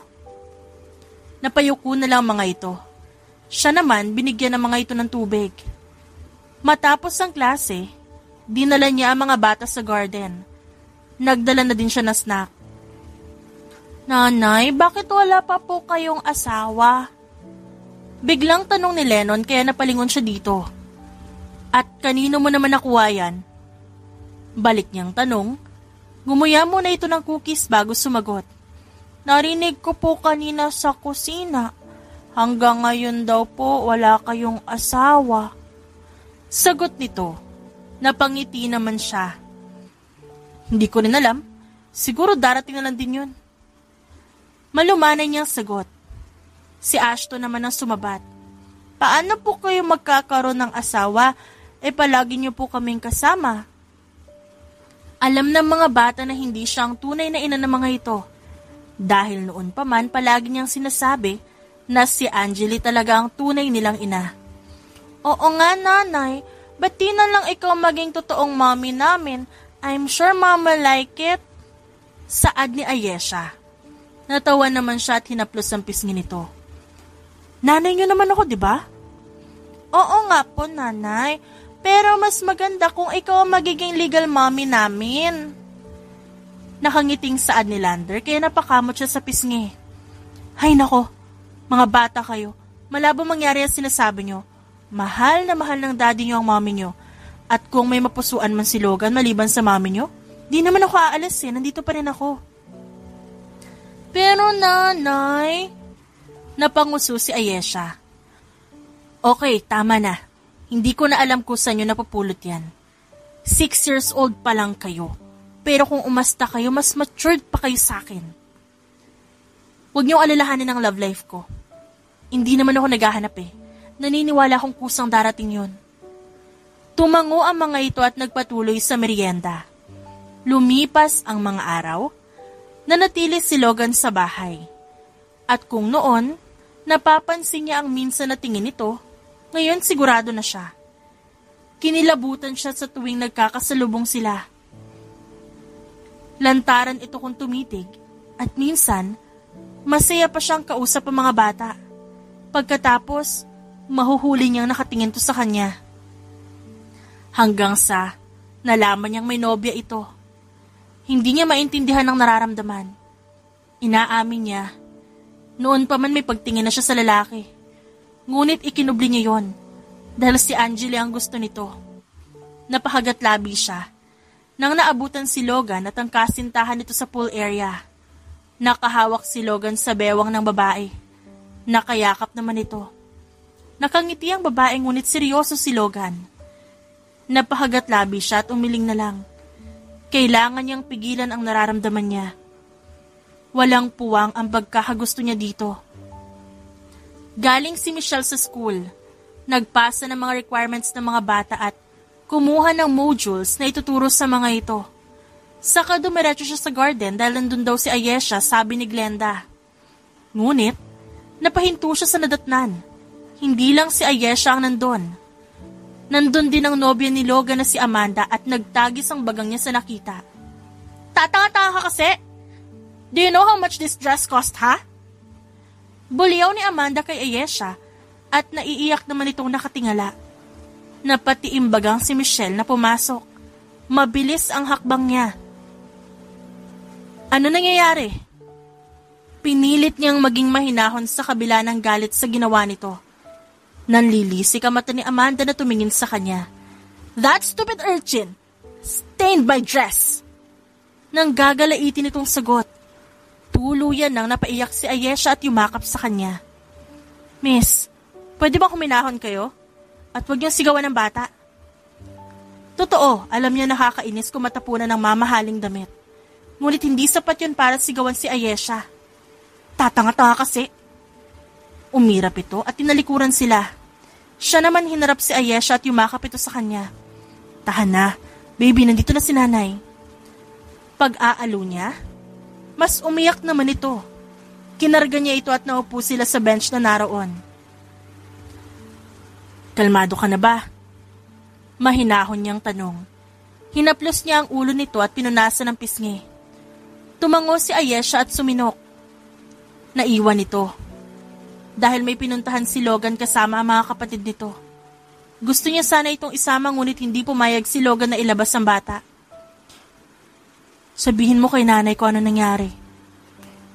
Napayuko na lang mga ito. Siya naman binigyan ng mga ito ng tubig. Matapos ang klase, dinala niya ang mga bata sa garden. Nagdala na din siya ng snack. Nanay, bakit wala pa po kayong asawa? Biglang tanong ni Lennon kaya napalingon siya dito. At kanino mo naman nakuha yan? Balik niyang tanong. Gumuya muna ito ng cookies bago sumagot. Narinig ko po kanina sa kusina. Hanggang ngayon daw po wala kayong asawa. Sagot nito. Napangiti naman siya. Hindi ko rin alam. Siguro darating na lang din yun. Malumanay niyang sagot. Si Ashton naman ang sumabat. Paano po kayo magkakaroon ng asawa? Palagi niyo po kaming kasama. Alam ng mga bata na hindi siya ang tunay na ina ng mga ito. Dahil noon pa man palagi niyang sinasabi na si Angeli talaga ang tunay nilang ina. Oo nga nanay, ba't di na lang ikaw maging totoong mommy namin? I'm sure mama like it. Saad ni Ayesha. Natawa naman siya at hinaplos ang pisngi nito. Nanay niyo naman ako, di ba? Oo nga po, nanay. Pero mas maganda kung ikaw ang magiging legal mommy namin. Nakangiting saad ni Lander kaya napakamot siya sa pisngi. Hay nako, mga bata kayo. Malabo mangyari ang sinasabi niyo. Mahal na mahal ng daddy niyo ang mommy niyo. At kung may mapusuan man si Logan maliban sa mommy niyo, di naman ako aalis nandito pa rin ako. Pero nanay, napanguso si Ayesha. Okay, tama na. Hindi ko na alam kung saan nyo napupulot yan. 6 years old pa lang kayo. Pero kung umasta kayo, mas matured pa kayo sa akin. Huwag niyong alalahanin ang love life ko. Hindi naman ako naghahanap Naniniwala akong kusang darating yun. Tumango ang mga ito at nagpatuloy sa merienda. Lumipas ang mga araw, nanatili si Logan sa bahay. At kung noon, napapansin niya ang minsan na tingin nito, ngayon sigurado na siya. Kinilabutan siya sa tuwing nagkakasalubong sila. Lantaran ito kung tumitig at minsan, masaya pa siyang kausap ang mga bata. Pagkatapos, mahuhuli niyang nakatingin to sa kanya. Hanggang sa nalaman niyang may nobya ito. Hindi niya maintindihan ang nararamdaman. Inaamin niya, noon pa man may pagtingin na siya sa lalaki. Ngunit ikinubli niya yon dahil si Angeli ang gusto nito. Napakagat-labi siya nang naabutan si Logan at ang kasintahan nito sa pool area. Nakahawak si Logan sa bewang ng babae. Nakayakap naman ito. Nakangiti ang babae ngunit seryoso si Logan. Napakagat-labi siya at umiling na lang. Kailangan niyang pigilan ang nararamdaman niya. Walang puwang ang pagkakagusto niya dito. Galing si Michelle sa school. Nagpasa ng mga requirements ng mga bata at kumuha ng modules na ituturo sa mga ito. Saka dumiretso siya sa garden dahil nandun daw si Ayesha, sabi ni Glenda. Ngunit, napahinto siya sa nadatnan. Hindi lang si Ayesha ang nandun. Nandun din ang nobya ni Logan na si Amanda at nagtagis ang bagang niya sa nakita. Tatanga-tanga ka kasi? Do you know how much this dress cost, ha? Buliyaw ni Amanda kay Ayesha at naiiyak naman itong nakatingala. Napati imbagang si Michelle na pumasok. Mabilis ang hakbang niya. Ano nangyayari? Pinilit niyang maging mahinahon sa kabila ng galit sa ginawa nito. Nanlilisik ang mata ni Amanda na tumingin sa kanya. That stupid urchin! Stained my dress! Nang gagalaitin itong sagot. Tuluyan nang napaiyak si Ayesha at yumakap sa kanya. Miss, pwede bang huminahon kayo? At huwag niyang sigawan ng bata. Totoo, alam niya nakakainis kung matapunan ng mamahaling damit. Ngunit hindi sapat yun para sigawan si Ayesha. Tatanga-tanga kasi. Umirap ito at tinalikuran sila. Siya naman hinarap si Ayesha at yumakap ito sa kanya. Tahan na, baby, nandito na si nanay. Pag-aalo niya, mas umiyak naman ito. Kinarga niya ito at naupo sila sa bench na naroon. Kalmado ka na ba? Mahinahon niyang tanong. Hinaplos niya ang ulo nito at pinunasan ng pisngi. Tumango si Ayesha at suminok. Naiwan ito. Dahil may pinuntahan si Logan kasama ang mga kapatid nito. Gusto niya sana itong isama ngunit hindi pumayag si Logan na ilabas ang bata. Sabihin mo kay nanay ko ano nangyari.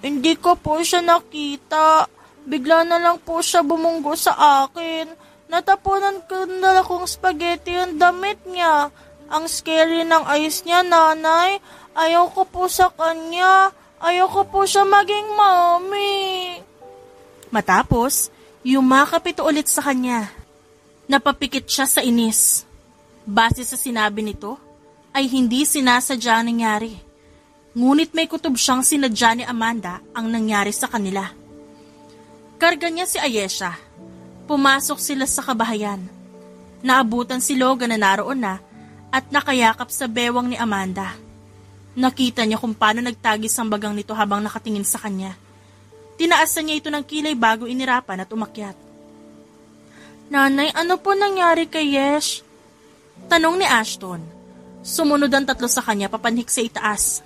Hindi ko po siya nakita. Bigla na lang po siya bumunggo sa akin. Natapunan ko na akong spaghetti ang damit niya. Ang scary ng eyes niya, nanay. Ayaw ko po sa kanya. Ayaw ko po siya maging mommy. Matapos, yumakap ito ulit sa kanya. Napapikit siya sa inis. Base sa sinabi nito, ay hindi sinasadya ang nangyari. Ngunit may kutob siyang sinadya ni Amanda ang nangyari sa kanila. Karga niya si Ayesha. Pumasok sila sa kabahayan. Naabutan si Logan na naroon na at nakayakap sa bewang ni Amanda. Nakita niya kung paano nagtagis ang bagang nito habang nakatingin sa kanya. Tinaasan niya ito ng kilay bago inirapan at umakyat. Nanay, ano po nangyari kay Yesh? Tanong ni Ashton. Sumunod ang tatlo sa kanya papanhik sa itaas.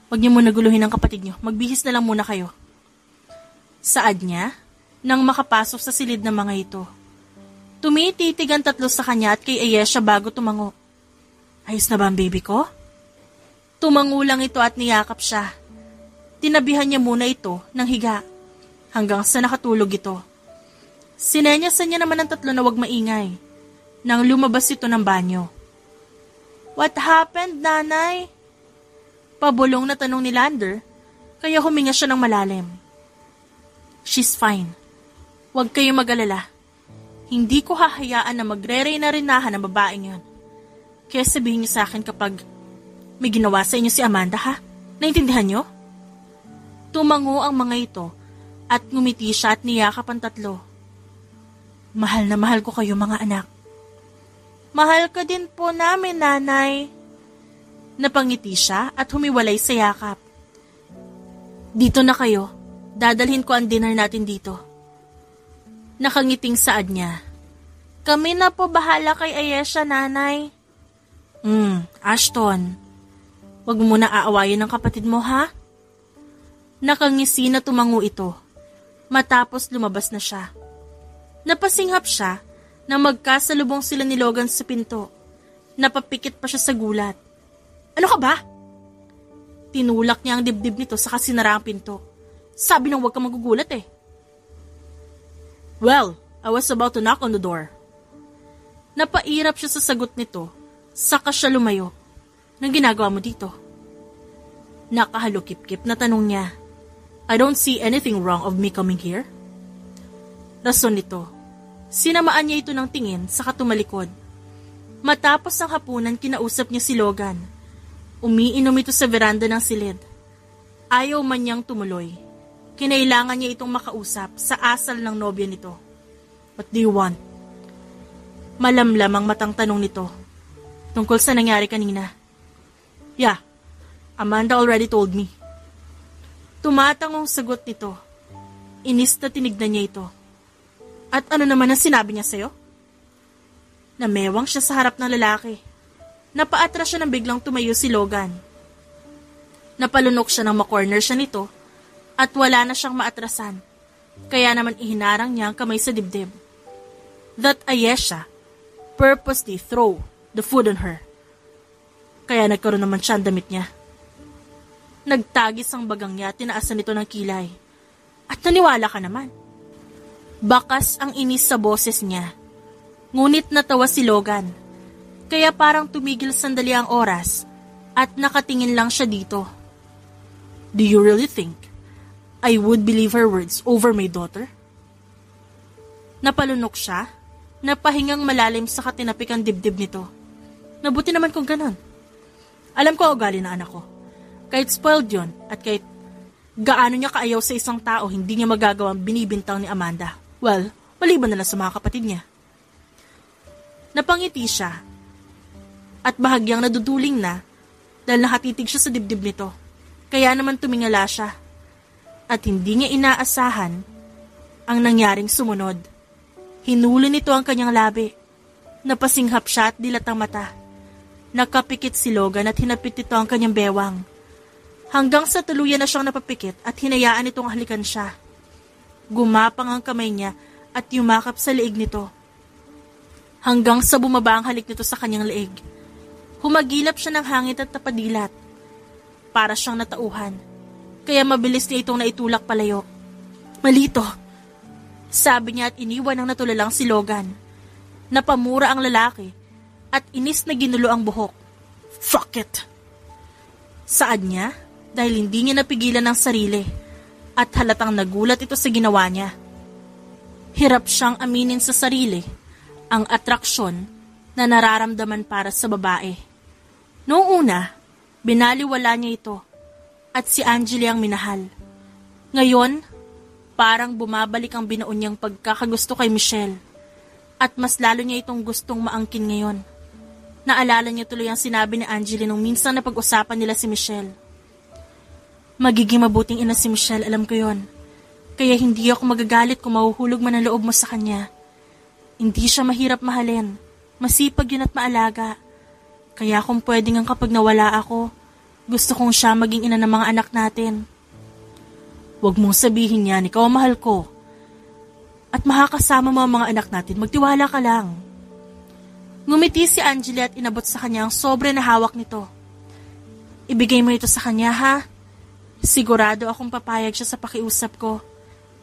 Huwag niyo muna guluhin ang kapatid niyo. Magbihis na lang muna kayo. Saad niya nang makapasok sa silid ng mga ito. Tumititig ang tatlo sa kanya at kay Ayesha bago tumango. Ayos na ba ang baby ko? Tumango lang ito at niyakap siya. Tinabihan niya muna ito ng higa hanggang sa nakatulog ito. Sinenyasan niya naman ang tatlo na huwag maingay nang lumabas ito ng banyo. What happened, nanay? Pabulong na tanong ni Lander kaya huminga siya ng malalim. She's fine. Huwag kayong mag-alala. Hindi ko hahayaan na magre-reyna-rinahan ang babaeng yan. Kaya sabihin niyo sa akin kapag may ginawa sa inyo si Amanda, ha? Naintindihan niyo? Tumango ang mga ito at ngumiti siya at niyakap ang tatlo. Mahal na mahal ko kayo mga anak. Mahal ka din po namin, nanay. Napangiti siya at humiwalay sa yakap. Dito na kayo. Dadalhin ko ang dinner natin dito. Nakangiting saad niya. Kami na po bahala kay Ayesha, nanay. Ashton. Huwag mo na aawayin ng kapatid mo, ha? Nakangisi na tumango ito. Matapos lumabas na siya. Napasinghap siya na magkasalubong sila ni Logan sa pinto. Napapikit pa siya sa gulat. Ano ka ba? Tinulak niya ang dibdib nito sa kasinara ang pinto. Sabi nang huwag ka magugulat eh. Well, I was about to knock on the door. Napairap siya sa sagot nito, saka siya lumayo. Nang ginagawa mo dito? Nakahalukip-kip na tanong niya. I don't see anything wrong of me coming here. Rason nito. Sinamaan niya ito ng tingin saka tumalikod. Matapos ang hapunan, kinausap niya si Logan. Umiinom ito sa veranda ng silid. Ayaw man niyang tumuloy. Kinailangan niya itong makausap sa asal ng nobya nito. What do you want? Malamlam ang matang tanong nito. Tungkol sa nangyari kanina. Yeah, Amanda already told me. Tumatangong sagot nito. Inis na tinignan niya ito. At ano naman ang sinabi niya sa'yo? Namewang siya sa harap ng lalaki. Napaatras siya nang biglang tumayo si Logan. Napalunok siya nang makorner siya nito at wala na siyang maatrasan. Kaya naman ihinarang niya ang kamay sa dibdib. That Ayesha purposely throw the food on her. Kaya nagkaroon naman siya ang damit niya. Nagtagis ang bagang niya at tinaasan nito ng kilay. At naniwala ka naman. Bakas ang inis sa boses niya. Ngunit natawa si Logan. Kaya parang tumigil sandali ang oras at nakatingin lang siya dito. Do you really think I would believe her words over my daughter? Napalunok siya, napahingang malalim sa katinapikang dibdib nito. Nabuti naman kung ganon. Alam ko ang ugali ng anak ko. Kahit spoiled yun at kahit gaano niya kaayaw sa isang tao, hindi niya magagawang binibintang ni Amanda. Well, maliban na lang sa mga kapatid niya. Napangiti siya at bahagyang naduduling na dahil nakatitig siya sa dibdib nito. Kaya naman tumingala siya at hindi niya inaasahan ang nangyaring sumunod. Hinuli nito ang kanyang labi. Napasinghap siya at dilat ang mata. Nakapikit si Logan at hinapit ito ang kanyang bewang. Hanggang sa tuluyan na siyang napapikit at hinayaan itong halikan siya. Gumapang ang kamay niya at yumakap sa leeg nito. Hanggang sa bumaba ang halik nito sa kanyang leeg. Humagilap siya ng hangit at napadilat. Para siyang natauhan. Kaya mabilis niya itong naitulak palayo. Malito, sabi niya at iniwan ng natulalang si Logan. Napamura ang lalaki at inis na ginulo ang buhok. Fuck it! Saad niya dahil hindi niya napigilan ang sarili at halatang nagulat ito sa ginawa niya. Hirap siyang aminin sa sarili ang atraksyon na nararamdaman para sa babae. Noong una, binaliwala niya ito at si Angeli ang minahal. Ngayon, parang bumabalik ang binaon niyang pagkakagusto kay Michelle at mas lalo niya itong gustong maangkin ngayon. Naalala niya tuloy ang sinabi ni Angeli nung minsan na pag-usapan nila si Michelle. Magiging mabuting ina si Michelle, alam ko yon. Kaya hindi ako magagalit kung mahuhulog man ang loob mo sa kanya. Hindi siya mahirap mahalin. Masipag yun at maalaga. Kaya kung pwedeng ang kapag nawala ako, gusto kong siya maging ina ng mga anak natin. Huwag mong sabihin yan, ikaw ang mahal ko. At makakasama mo ang mga anak natin, magtiwala ka lang. Ngumiti si Angeli at inabot sa kanya ang sobre na hawak nito. Ibigay mo ito sa kanya, ha? Sigurado akong papayag siya sa pakiusap ko.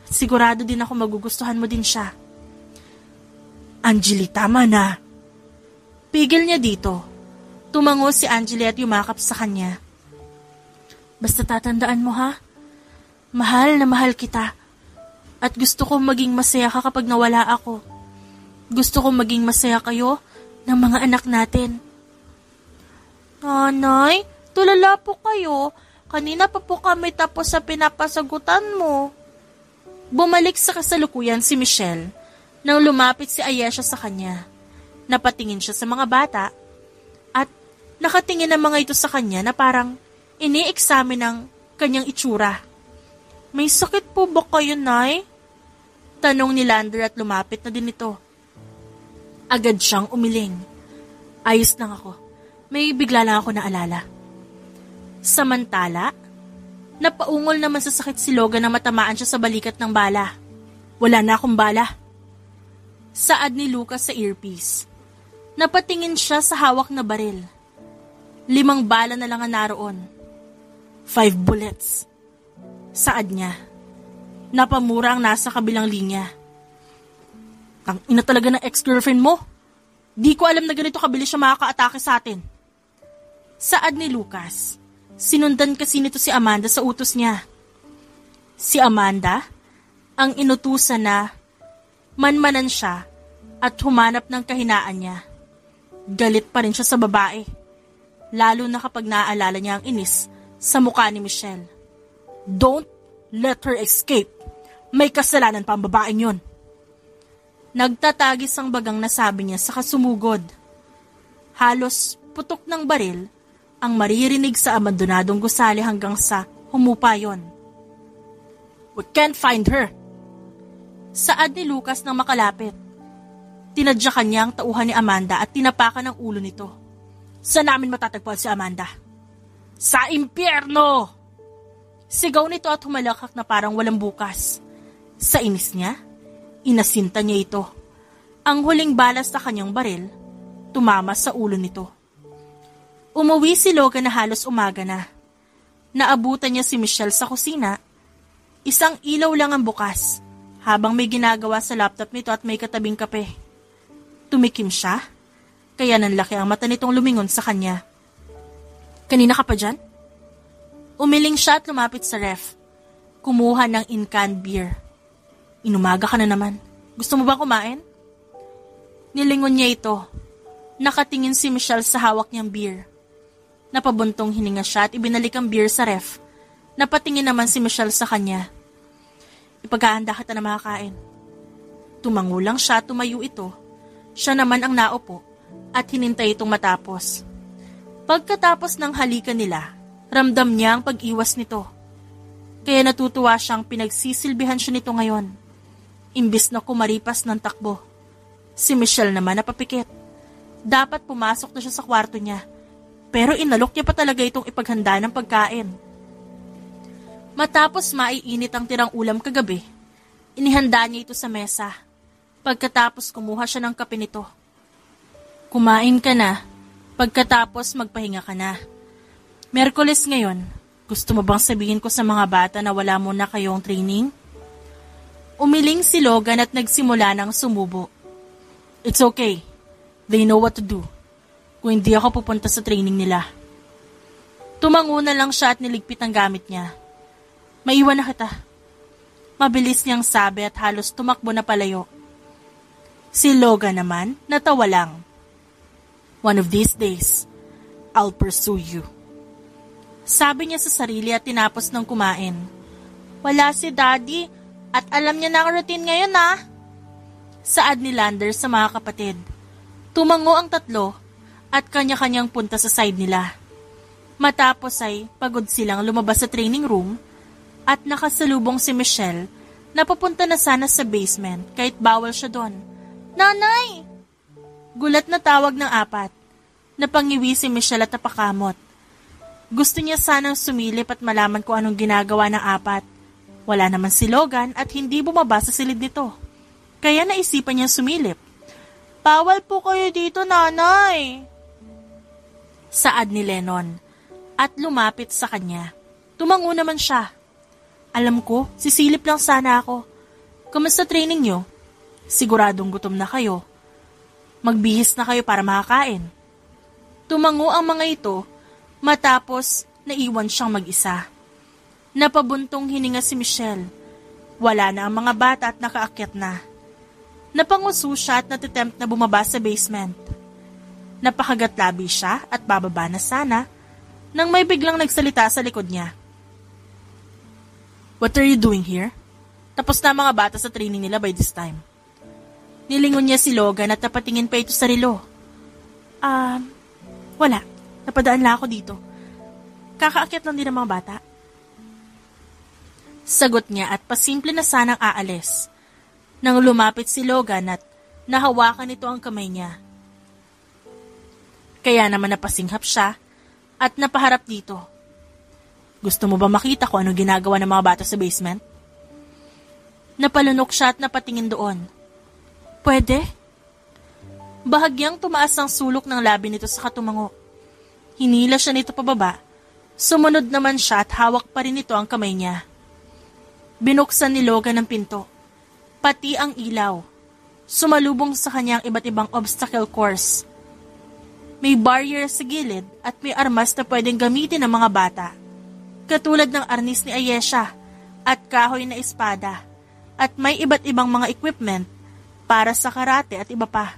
Sigurado din ako magugustuhan mo din siya. Angeli, tama na. Pigil niya dito. Tumango si Angeli at yumakap sa kanya. Basta tatandaan mo, ha? Mahal na mahal kita. At gusto kong maging masaya ka kapag nawala ako. Gusto kong maging masaya kayo ng mga anak natin. Nanay, tulala po kayo. Kanina pa po kami tapos sa pinapasagutan mo. Bumalik sa kasalukuyan si Michelle nang lumapit si Ayesha sa kanya. Napatingin siya sa mga bata at nakatingin ang mga ito sa kanya na parang ini-examine ang kanyang itsura. May sakit po ba kayo, Nay? Tanong ni Lander at lumapit na din ito. Agad siyang umiling. Ayos lang ako. May bigla lang ako naalala. Samantala, napaungol naman sa sakit si Logan na matamaan siya sa balikat ng bala. Wala na akong bala. Saad ni Lucas sa earpiece. Napatingin siya sa hawak na baril. 5 bala na lang ang naroon. 5 bullets. Saad niya. Napamura ang nasa kabilang linya. Ang ina talaga ng ex-girlfriend mo. Di ko alam na ganito kabilis siya makaka-atake sa atin. Saad ni Lucas. Sinundan kasi nito si Amanda sa utos niya. Si Amanda, ang inutusan na manmanan siya at humanap ng kahinaan niya. Galit pa rin siya sa babae, lalo na kapag naaalala niya ang inis sa mukha ni Michelle. Don't let her escape. May kasalanan pa ang babaeng yun. Nagtatagis ang bagang nasabi niya sa kasumugod. Halos putok ng baril ang maririnig sa abandonadong gusali hanggang sa humupa yon. We can't find her. Saad ni Lucas nang makalapit. Tinadyakan niya ang tauhan ni Amanda at tinapakan ang ulo nito. Saan namin matatagpuan si Amanda? Sa impyerno! Sigaw nito at humalakak na parang walang bukas. Sa inis niya, inasinta niya ito. Ang huling balas sa kanyang baril, tumama sa ulo nito. Umuwi si Logan na halos umaga na. Naabutan niya si Michelle sa kusina. Isang ilaw lang ang bukas, habang may ginagawa sa laptop nito at may katabing kape. Tumikim siya, kaya nanlaki ang mata nitong lumingon sa kanya. Kanina ka pa dyan? Umiling siya at lumapit sa ref. Kumuha ng in-can beer. Inumaga ka na naman. Gusto mo ba kumain? Nilingon niya ito. Nakatingin si Michelle sa hawak niyang beer. Napabuntong hininga siya at ibinalik ang beer sa ref. Napatingin naman si Michelle sa kanya. Ipaghahanda kita na makakain. Tumango lang siya at tumayo ito. Siya naman ang naupo at hinintay itong matapos. Pagkatapos ng halikan nila, ramdam niya ang pag-iwas nito. Kaya natutuwa siyang pinagsisilbihan siya nito ngayon. Imbis na kumaripas ng takbo. Si Michelle naman napapikit. Dapat pumasok na siya sa kwarto niya. Pero inalok niya pa talaga itong ipaghanda ng pagkain. Matapos maiinit ang tirang ulam kagabi, inihanda niya ito sa mesa. Pagkatapos kumuha siya ng kape nito. Kumain ka na, pagkatapos magpahinga ka na. Miyerkules ngayon, gusto mo bang sabihin ko sa mga bata na wala mo na kayong training? Umiling si Logan at nagsimula ng sumubo. It's okay. They know what to do. Kung hindi ako pupunta sa training nila. Tumango na lang siya at niligpit ang gamit niya. Maiwan na kita. Mabilis niyang sabi at halos tumakbo na palayo. Si Logan naman, natawa lang. One of these days, I'll pursue you. Sabi niya sa sarili at tinapos ng kumain. Wala si Daddy at alam niya na ang routine ngayon Saad ni Lander sa mga kapatid. Tumango ang tatlo at kanya-kanyang punta sa side nila. Matapos ay pagod silang lumabas sa training room at nakasalubong si Michelle na papunta na sana sa basement kahit bawal siya doon. Nanay! Gulat na tawag ng apat. Napangiwi si Michelle at napakamot. Gusto niya sanang sumilip at malaman kung anong ginagawa ng apat. Wala naman si Logan at hindi bumaba sa silid nito. Kaya naisipan niya sumilip. Bawal po kayo dito, nanay! Saad ni Lennon at lumapit sa kanya. Tumango naman siya. Alam ko, sisilip lang sana ako. Kamusta training niyo? Siguradong gutom na kayo. Magbihis na kayo para makakain. Tumango ang mga ito matapos naiwan siyang mag-isa. Napabuntong hininga si Michelle. Wala na ang mga bata at nakaakyat na. Napanguso siya at natitempt na bumaba sa basement. Napakagatlabi siya at bababa na sana nang may biglang nagsalita sa likod niya. What are you doing here? Tapos na mga bata sa training nila by this time. Nilingon niya si Logan at napatingin pa ito sa relo. Wala. Napadaan lang ako dito. Kakaakyat lang din ng mga bata. Sagot niya at pasimple na sanang aalis. Nang lumapit si Logan at nahawakan nito ang kamay niya. Kaya naman napasinghap siya at napaharap dito. Gusto mo ba makita kung anong ginagawa ng mga bata sa basement? Napalunok siya at napatingin doon. Pwede? Bahagyang tumaas ang sulok ng labi nito sa katumango. Hinila siya nito pababa. Sumunod naman siya at hawak pa rin nito ang kamay niya. Binuksan ni Logan ang pinto. Pati ang ilaw. Sumalubong sa kanyang iba't ibang obstacle course. May barrier sa gilid at may armas na pwedeng gamitin ng mga bata. Katulad ng arnis ni Ayesha at kahoy na espada. At may iba't ibang mga equipment para sa karate at iba pa.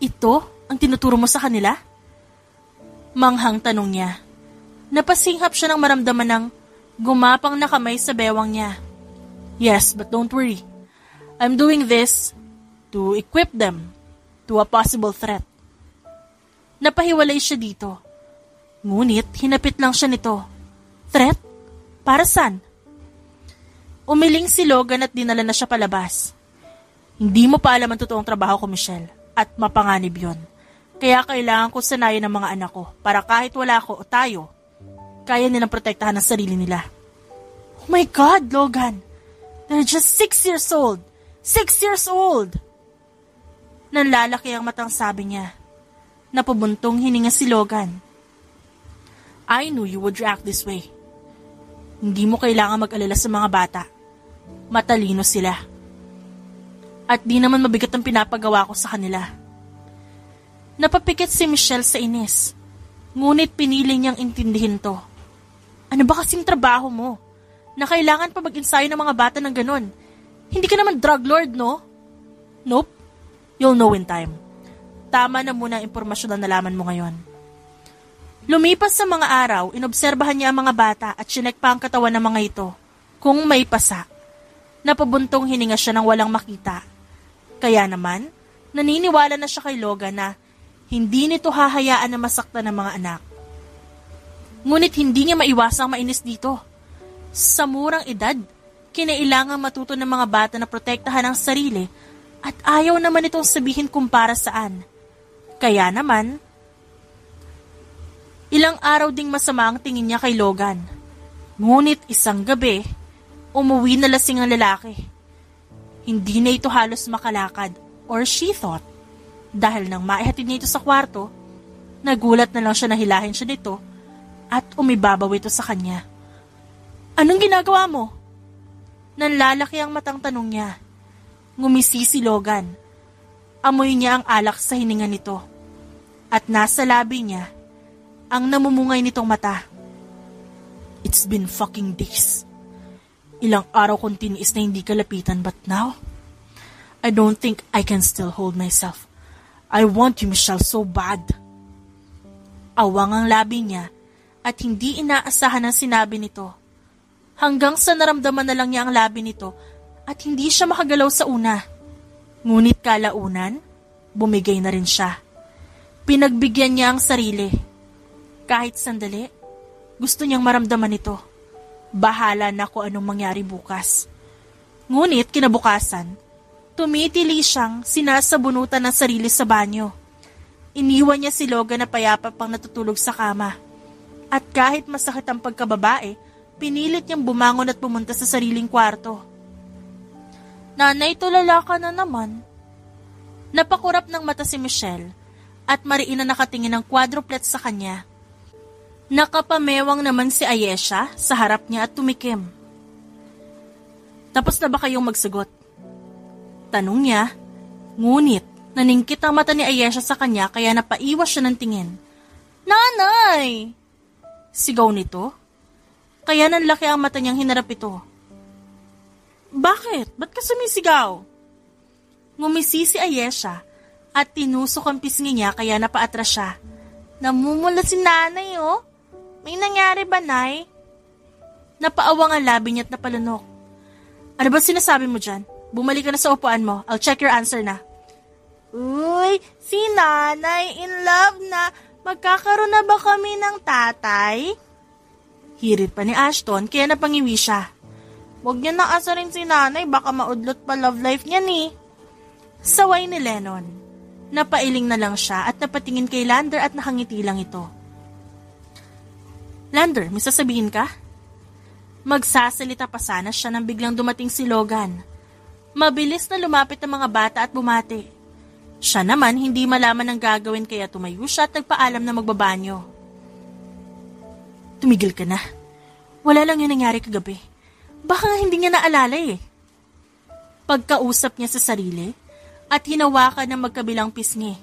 Ito ang tinuturo mo sa kanila? Manghang tanong niya. Napasinghap siya nang maramdaman ng gumapang na kamay sa bewang niya. Yes, but don't worry. I'm doing this to equip them to a possible threat. Napahiwalay siya dito. Ngunit hinapit lang siya nito. Threat? Para saan? Umiling si Logan at dinala na siya palabas. Hindi mo pa alam ang totoong trabaho ko, Michelle. At mapanganib yon. Kaya kailangan ko sanayin ng mga anak ko para kahit wala ko o tayo, kaya nilang protektahan ang sarili nila. Oh my God, Logan! They're just 6 years old! 6 years old! Nanlalaki ang matang sabi niya. Napabuntong hininga si Logan. I knew you would react this way. Hindi mo kailangan mag-alala sa mga bata. Matalino sila. At di naman mabigat ang pinapagawa ko sa kanila. Napapikit si Michelle sa inis. Ngunit pinili niyang intindihin to. Ano ba kasing trabaho mo? Na kailangan pa mag-ensayo ng mga bata ng ganon. Hindi ka naman drug lord, no? Nope. You'll know in time. Tama na muna ang impormasyon na nalaman mo ngayon. Lumipas sa mga araw, inobserbahan niya ang mga bata at sinek pa ang katawan ng mga ito. Kung may pasa. Napabuntong hininga siya nang walang makita. Kaya naman, naniniwala na siya kay Logan na hindi nito hahayaan na masaktan ng mga anak. Ngunit hindi niya maiwasang mainis dito. Sa murang edad, kinailangan matuto ng mga bata na protektahan ang sarili at ayaw naman itong sabihin kung para saan. Kaya naman, ilang araw ding masama ang tingin niya kay Logan. Ngunit isang gabi, umuwi na lasing ang lalaki. Hindi na ito halos makalakad, or she thought. Dahil nang maihatid niya ito sa kwarto, nagulat na lang siya na hilahin siya nito at umibabaw ito sa kanya. Anong ginagawa mo? Nanlalaki ang matang tanong niya. Ngumisi si Logan. Amoy niya ang alak sa hininga nito. At nasa labi niya, ang namumungay nitong mata. It's been fucking days. Ilang araw kong tiniis na hindi ka lapitan, but now, I don't think I can still hold myself. I want you, Michelle, so bad. Awang ang labi niya at hindi inaasahan ang sinabi nito. Hanggang sa naramdaman na lang niya ang labi nito at hindi siya makagalaw sa una. Ngunit kalaunan, bumigay na rin siya. Pinagbigyan niya ang sarili. Kahit sandali, gusto niyang maramdaman ito. Bahala na kung anong mangyari bukas. Ngunit kinabukasan, tumitili siyang sinasabunutan ng sarili sa banyo. Iniwan niya si Logan na payapa pang natutulog sa kama. At kahit masakit ang pagkababae, pinilit niyang bumangon at pumunta sa sariling kwarto. Nanay, tulala ka na naman. Napakurap ng mata si Michelle at mariin na nakatingin ng quadruplet sa kanya. Nakapamewang naman si Ayesha sa harap niya at tumikim. Tapos na ba kayong magsagot? Tanong niya, ngunit naningkit ang mata ni Ayesha sa kanya kaya napaiwas siya ng tingin. Nanay! Sigaw nito. Kaya nanlaki ang mata niyang hinarap ito. Bakit? Ba't ka sumisigaw? Ngumisi si Ayesha at tinusok ang pisngi niya kaya napaatras siya. Namumula si nanay, oh. May nangyari ba, Nay? Napaawang ang labi niya at napalunok. Ano ba sinasabi mo dyan? bumalik ka na sa upuan mo. I'll check your answer na. Uy, si nanay in love na. Magkakaroon na ba kami ng tatay? Hirit pa ni Ashton kaya napangiwi siya. Huwag niya na asarin si nanay, baka maudlot pa love life niya ni. Saway ni Lennon. Napailing na lang siya at napatingin kay Lander at nakangiti lang ito. Lander, may sasabihin ka? Magsasalita pa sana siya nang biglang dumating si Logan. Mabilis na lumapit ang mga bata at bumati. Siya naman hindi malaman ang gagawin kaya tumayo siya at nagpaalam na magbabanyo. Tumigil ka na. Wala lang yung nangyari kagabi. Baka nga hindi niya naalala eh. Pagkausap niya sa sarili at hinawakan ng magkabilang pisngi.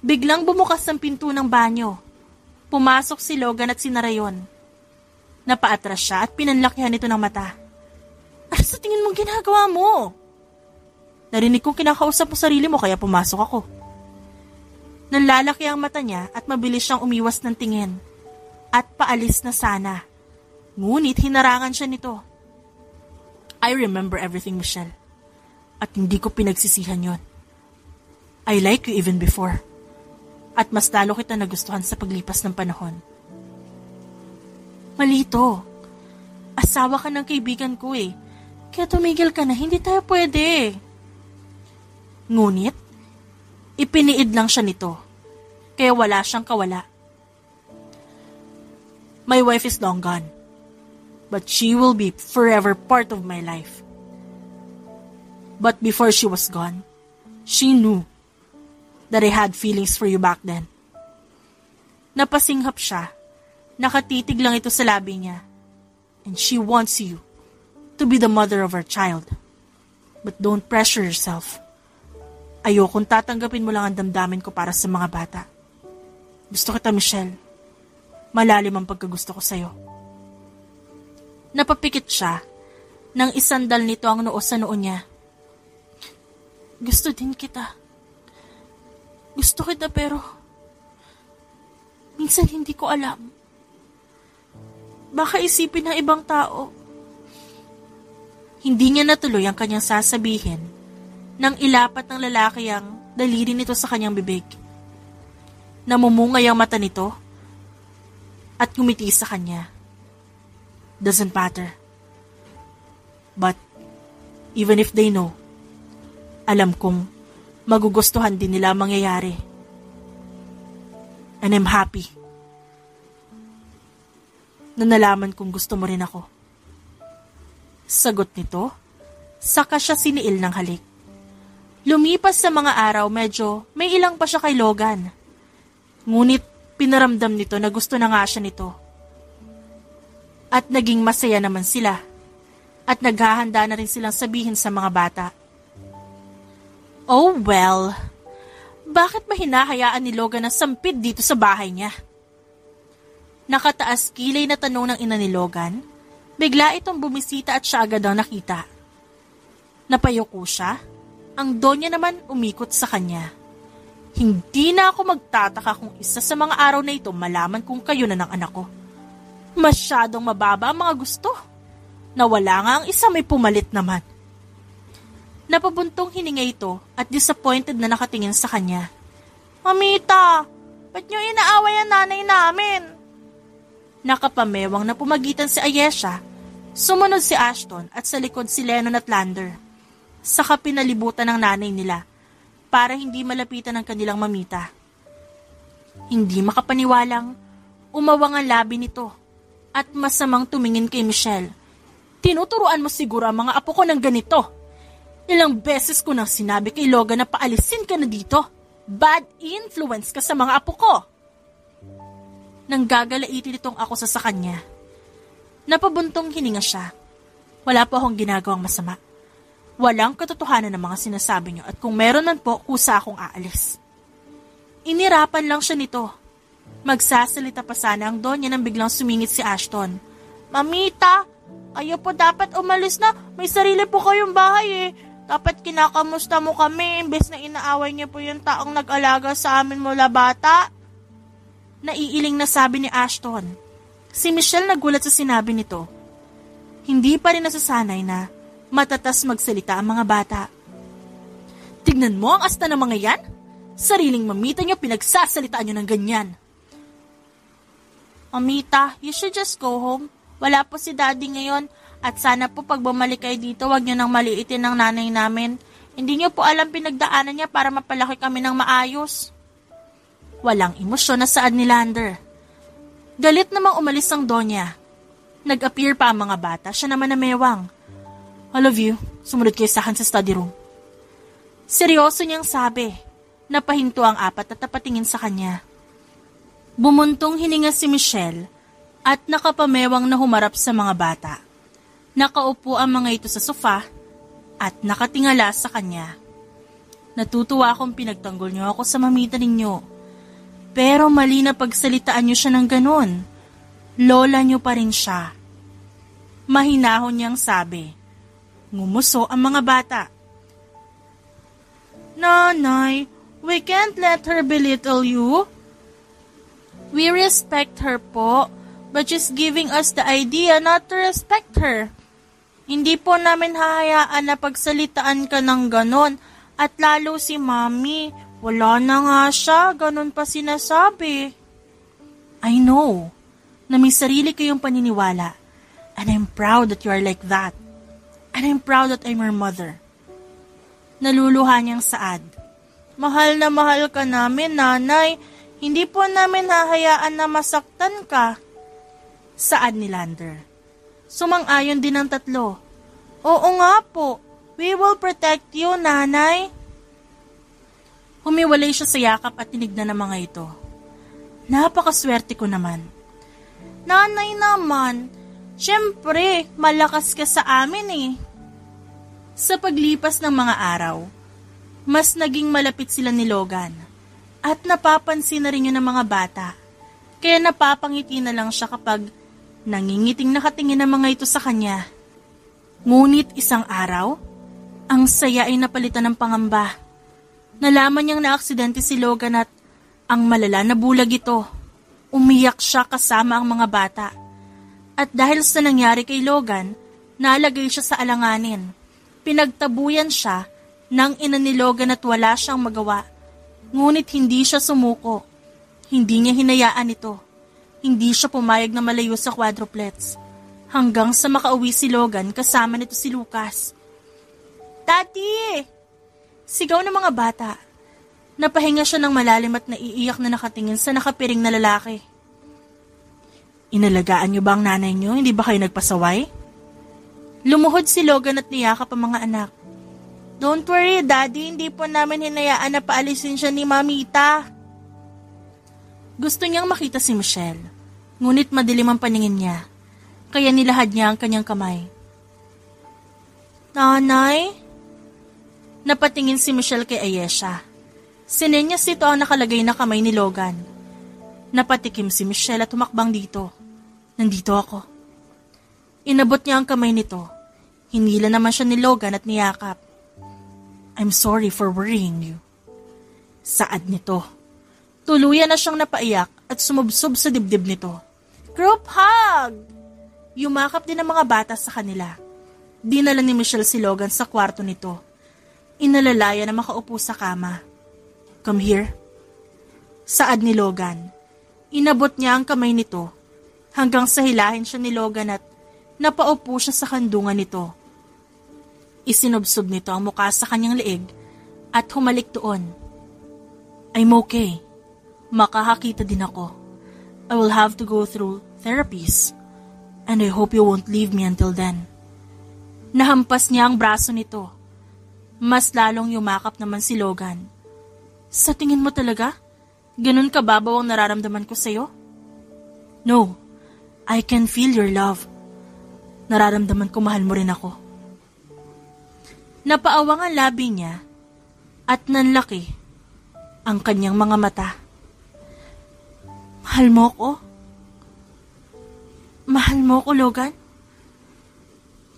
Biglang bumukas ang pinto ng banyo. Pumasok si Logan at sinara yon. Napaatras siya at pinanlakihan ito ng mata. Ano sa tingin mong ginagawa mo? Narinig kong kinakausap mo sarili mo kaya pumasok ako. Nanlalaki ang mata niya at mabilis siyang umiwas ng tingin. At paalis na sana. Ngunit hinarangan siya nito. I remember everything, Michelle. At hindi ko pinagsisihan yon. I like you even before. At mas lalo kita nagustuhan sa paglipas ng panahon. Malito. Asawa ka ng kaibigan ko eh. Kaya tumigil ka na, hindi tayo pwede. Ngunit, ipiniid lang siya nito. Kaya wala siyang kawala. My wife is long gone. But she will be forever part of my life. But before she was gone, she knew that I had feelings for you back then. Napasinghap siya. Nakatitig lang ito sa labi niya. And she wants you to be the mother of her child. But don't pressure yourself. Ayokong tatanggapin mo lang ang damdamin ko para sa mga bata. Gusto kita, Michelle. Malalim ang pagkagusto ko sa'yo. Napapikit siya nang isandal nito ang noo sa noo niya. Gusto din kita. Gusto kita pero minsan hindi ko alam. Baka isipin ng ibang tao. Hindi niya natuloy ang kanyang sasabihin nang ilapat ng lalaki ang daliri nito sa kanyang bibig. Namumungay ang mata nito at ngumiti sa kanya. Doesn't matter. But even if they know, alam kong magugustuhan din nila ang mangyayari. And I'm happy na nalaman kong gusto mo rin ako. Sagot nito, saka siya siniil ng halik. Lumipas sa mga araw, medyo may ilang pa siya kay Logan. Ngunit pinaramdam nito na gusto na nga siya nito. At naging masaya naman sila. At naghahanda na rin silang sabihin sa mga bata. Oh well, bakit ba hinahayaan ni Logan na sampid dito sa bahay niya? Nakataas kilay na tanong ng ina ni Logan. Bigla itong bumisita at siya agad ang nakita. Napayuko siya. Ang donya naman umikot sa kanya. Hindi na ako magtataka kung isa sa mga araw na ito malaman kung kayo na ng anak ko. Masyadong mababa ang mga gusto. Nawala nga ang isa may pumalit naman. Napabuntong hininga ito at disappointed na nakatingin sa kanya. Mamita, ba't niyo inaaway ang nanay namin? Nakapamewang na pumagitan si Ayesha, sumunod si Ashton at sa likod si Lennon at Lander. Saka pinalibutan ng nanay nila para hindi malapitan ng kanilang mamita. Hindi makapaniwalang umawang ang labi nito at masamang tumingin kay Michelle. Tinuturuan mo siguro ang mga apo ko ng ganito. Ilang beses ko nang sinabi kay Logan na paalisin ka na dito. Bad influence ka sa mga apo ko. Nang gagalaitin itong ako sa kanya. Napabuntong hininga siya. Wala po akong ginagawang masama. Walang katotohanan ng mga sinasabi niyo at kung meron man po, kusa akong aalis. Inirapan lang siya nito. Magsasalita pa sana ang donya nang biglang sumingit si Ashton. Mamita, kayo po dapat umalis na. May sarili po kayong bahay eh. Dapat kinakamusta mo kami imbes na inaaway niyo po yung taong nag-alaga sa amin mula bata. Naiiling na sabi ni Ashton. Si Michelle nagulat sa sinabi nito. Hindi pa rin nasasanay na Matatas magsalita ang mga bata. Tignan mo ang asta ng mga yan. Sariling mamita niyo pinagsasalitaan niyo ng ganyan. Mamita, you should just go home. Wala po si Daddy ngayon at sana po pag bumalik kayo dito wag niyo nang maliitin ng nanay namin. Hindi niyo po alam pinagdaanan niya para mapalaki kami ng maayos. Walang emosyon na saad ni Lander. Galit namang umalis ang Donya. Nag-appear pa ang mga bata, siya naman na mewang. All of you, sumunod kayo sa akin sa study room. Seryoso niyang sabi. Napahinto ang apat at napatingin sa kanya. Bumuntong hininga si Michelle at nakapamewang na humarap sa mga bata. Nakaupo ang mga ito sa sofa at nakatingala sa kanya. Natutuwa akong pinagtanggol niyo ako sa mamita ninyo. Pero mali na pagsalitaan niyo siya ng ganon. Lola niyo pa rin siya. Mahinahon niyang sabi. Ngumuso ang mga bata. Nanay, we can't let her belittle you. We respect her po, but she's giving us the idea not to respect her. Hindi po namin hahayaan na pagsalitaan ka ng ganon at lalo si Mami. Wala na nga siya, ganon pa sinasabi. I know na may sarili kayong paniniwala and I'm proud that you are like that. And I'm proud that I'm your mother. Naluluha niyang saad. Mahal na mahal ka namin, nanay. Hindi po namin hahayaan na masaktan ka. Saad ni Lander. Sumang-ayon din ang tatlo. Oo nga po, we will protect you, nanay. Humiwalay siya sa yakap at tinignan ng mga ito. Napakaswerte ko naman. Nanay naman, syempre, malakas ka sa amin eh. Sa paglipas ng mga araw, mas naging malapit sila ni Logan at napapansin na rin yun ng mga bata. Kaya napapangiti na lang siya kapag nangingiting nakatingin ng mga ito sa kanya. Ngunit isang araw, ang saya ay napalitan ng pangamba. Nalaman niyang naaksidente si Logan at ang malala na bulag ito. Umiyak siya kasama ang mga bata. At dahil sa nangyari kay Logan, nalagay siya sa alanganin. Pinagtabuyan siya ng ina ni Logan at wala siyang magawa. Ngunit hindi siya sumuko. Hindi niya hinayaan ito. Hindi siya pumayag na malayo sa quadruplets. Hanggang sa makauwi si Logan kasama nito si Lucas. Daddy! Sigaw ng mga bata. Napahinga siya ng malalim at naiiyak na nakatingin sa nakapiring na lalaki. Inalagaan niyo ba ang nanay niyo? Hindi ba kayo nagpasaway? Lumuhod si Logan at niyakap ang mga anak. Don't worry, Daddy. Hindi po namin hinayaan na paalisin siya ni Mamita. Gusto niyang makita si Michelle. Ngunit madilim ang paningin niya. Kaya nilahad niya ang kanyang kamay. Nanay? Napatingin si Michelle kay Ayesha. Sinenyas ito ang nakalagay na kamay ni Logan. Napatikim si Michelle at humakbang dito. Nandito ako. Inabot niya ang kamay nito. Hinila naman siya ni Logan at niyakap. I'm sorry for worrying you. Saad nito. Tuluyan na siyang napaiyak at sumubsob sa dibdib nito. Group hug! Yumakap din ang mga bata sa kanila. Dinala ni Michelle si Logan sa kwarto nito. Inalalaya na makaupo sa kama. Come here. Saad ni Logan. Inabot niya ang kamay nito hanggang sa hilahin siya ni Logan at napaupo siya sa kandungan nito. Isinubsob nito ang mukha sa kanyang leeg at humalik doon. I'm okay. Makakakita din ako. I will have to go through therapies and I hope you won't leave me until then. Nahampas niya ang braso nito. Mas lalong yumakap naman si Logan. Sa tingin mo talaga? Ganun kababaw ang nararamdaman ko sa'yo? No, I can feel your love. Nararamdaman ko mahal mo rin ako. Napaawang ang labi niya at nanlaki ang kanyang mga mata. Mahal mo ko? Mahal mo ko, Logan?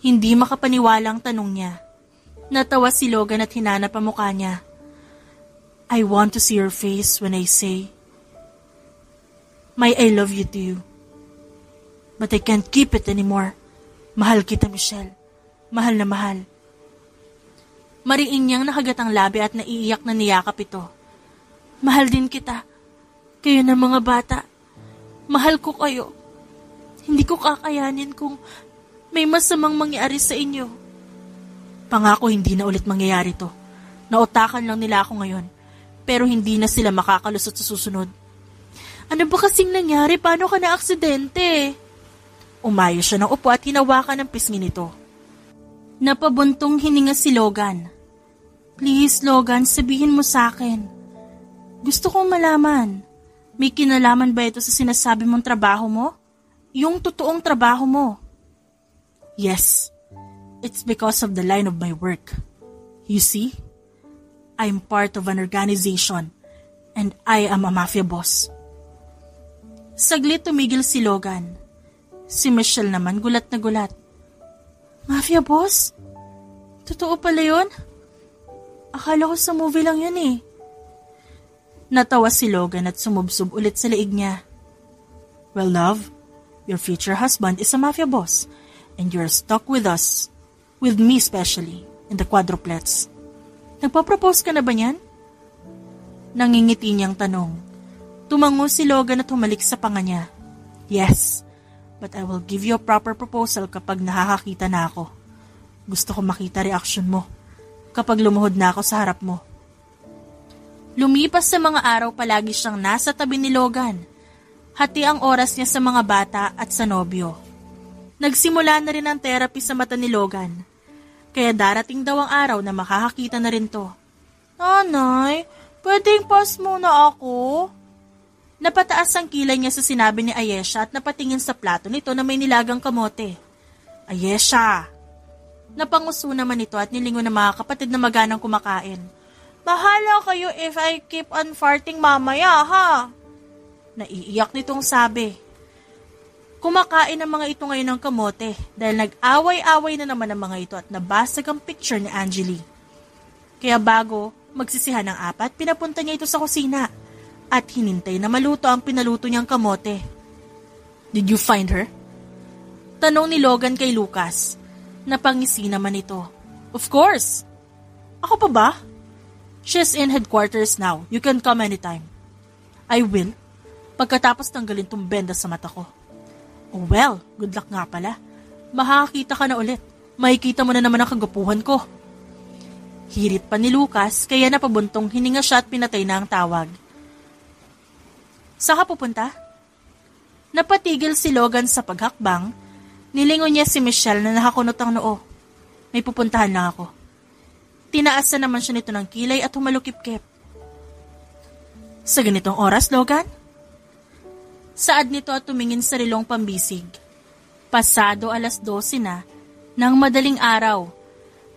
Hindi makapaniwalang tanong niya. Natawa si Logan at hinanap ang mukha niya. I want to see your face when I say, my I love you to you. But I can't keep it anymore. Mahal kita, Michelle. mahal na mahal. Mariin niyang nakagat ang labi at naiiyak na niyakap ito. Mahal din kita. Kayo na mga bata. Mahal ko kayo. Hindi ko kakayanin kung may masamang mangyari sa inyo. Pangako hindi na ulit mangyayari to. Nautakan lang nila ako ngayon. Pero hindi na sila makakalusot sa susunod. Ano ba kasing nangyari? Paano ka na-aksidente? Umayo siya ng upo at hinawakan ng pisngi nito. Napabuntong hininga si Logan. Please, Logan, sabihin mo sa akin. Gusto kong malaman. May kinalaman ba ito sa sinasabi mong trabaho mo? Yung totoong trabaho mo? Yes. It's because of the line of my work. You see? I'm part of an organization and I am a mafia boss. Saglit tumigil si Logan. Si Michelle naman gulat na gulat. Mafia boss? Totoo pala yun? Akala ko sa movie lang yun eh. Natawa si Logan at sumubsob ulit sa leeg niya. Well, love, your future husband is a mafia boss and you're stuck with us, with me especially, in the quadruplets. Nagpa-propose ka na ba niyan? Nangingiti niyang tanong. Tumango si Logan at humalik sa panga niya. Yes, but I will give you a proper proposal kapag nakakakita na ako. Gusto ko makita reaksyon mo kapag lumuhod na ako sa harap mo. Lumipas sa mga araw palagi siyang nasa tabi ni Logan. Hati ang oras niya sa mga bata at sa nobyo. Nagsimula na rin ang therapy sa mata ni Logan. Kaya darating daw ang araw na makakakita na rin to. Nanay, pwedeng pass muna ako? Napataas ang kilay niya sa sinabi ni Ayesha at napatingin sa plato nito na may nilagang kamote. Ayesha! Napanguso naman ito at nilingon ng mga kapatid na maganang kumakain. Bahala kayo if I keep on farting mamaya, ha? Naiiyak nitong sabi. Kumakain ang mga ito ngayon ng kamote dahil nag-away-away na naman ang mga ito at nabasag ang picture ni Angeli. Kaya bago magsisihan ng apat, pinapunta niya ito sa kusina at hinintay na maluto ang pinaluto niyang kamote. Did you find her? Tanong ni Logan kay Lucas. Napangisi naman ito. Of course. Ako pa ba? She's in headquarters now. You can come anytime. I will. Pagkatapos tanggalin tong benda sa mata ko. Oh well, good luck nga pala. Makakakita ka na ulit. Makikita mo na naman ang kagapuhan ko. Hirit pa ni Lucas, kaya napabuntong hininga siya at pinatay na ang tawag. Saan ka pupunta? Napatigil si Logan sa paghakbang. Nilingon niya si Michelle na nakakunot ang noo. May pupuntahan lang ako. Tinaas na naman siya nito ng kilay at humalukip-kip. Sa ganitong oras, Logan? Saad nito at tumingin sa rilong pambisig. Pasado 12:00 na ng madaling araw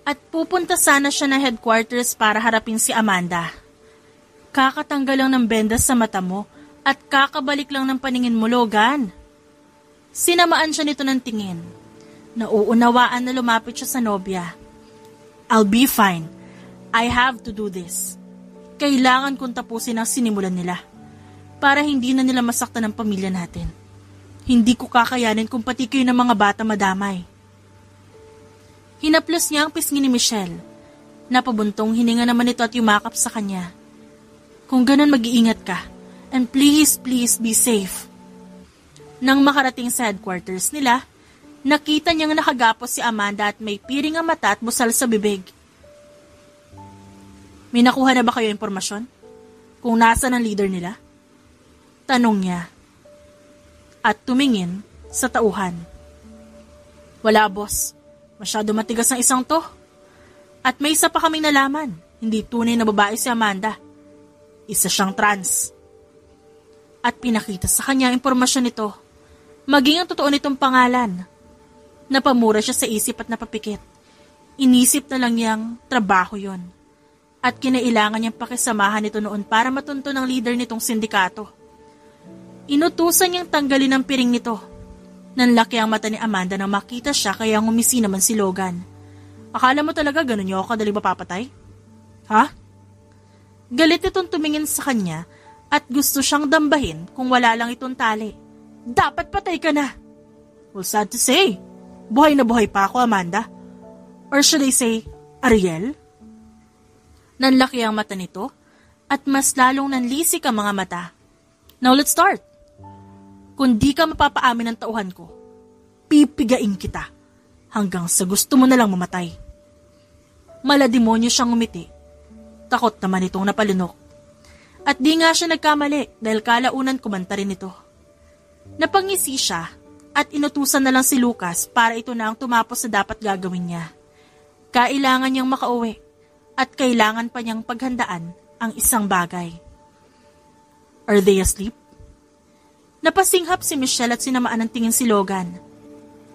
at pupunta sana siya na headquarters para harapin si Amanda. Kakatanggal lang ng benda sa mata mo at kakabalik lang ng paningin mo, Logan. Sinamaan siya nito ng tingin. Nauunawaan na lumapit siya sa nobya. I'll be fine. I have to do this. Kailangan kong tapusin ang sinimulan nila para hindi na nila masaktan ang pamilya natin. Hindi ko kakayanin kung pati kayo ng mga bata madamay. Hinaplos niya ang pisngi ni Michelle. Napabuntong hininga naman ito at yumakap sa kanya. Kung ganun mag-iingat ka. And please, please be safe. Nang makarating sa headquarters nila, nakita niyang nakagapos si Amanda at may piring ang mata at busal sa bibig. May nakuha na ba kayo impormasyon? Kung nasaan ang leader nila? Tanong niya. At tumingin sa tauhan. Wala, boss. Masyado matigas ang isang to. At may isa pa kaming nalaman. Hindi tunay na babae si Amanda. Isa siyang trans. At pinakita sa kanya ang impormasyon nito. Maging ang totoo nitong pangalan. Napamura siya sa isip at napapikit. Inisip na lang niyang trabaho yon. At kinailangan niyang pakisamahan nito noon para matunto ng leader nitong sindikato. Inutusan niyang tanggalin ang piring nito. Nanlaki ang mata ni Amanda nang makita siya kaya ngumisi naman si Logan. Akala mo talaga ganun niyo ako kadali mapapatay? Ha? Galit itong tumingin sa kanya at gusto siyang dambahin kung wala lang itong tali. Dapat patay ka na. Well, sad to say. Buhay na buhay pa ako, Amanda. Or should I say, Ariel? Nanlaki ang mata nito at mas lalong nanlisik ang mga mata. Now let's start. Kung di ka mapapaamin ng tauhan ko, pipigain kita hanggang sa gusto mo na lang mamatay. Malademonyo siyang umiti. Takot naman itong napalunok. At di nga siya nagkamali dahil kalaunan kumanta rin ito. Napangisi siya at inutusan na lang si Lucas para ito na ang tumapos sa dapat gagawin niya. Kailangan niyang makauwi at kailangan pa niyang paghandaan ang isang bagay. Are they asleep? Napasinghap si Michelle at sinamaan ng tingin si Logan.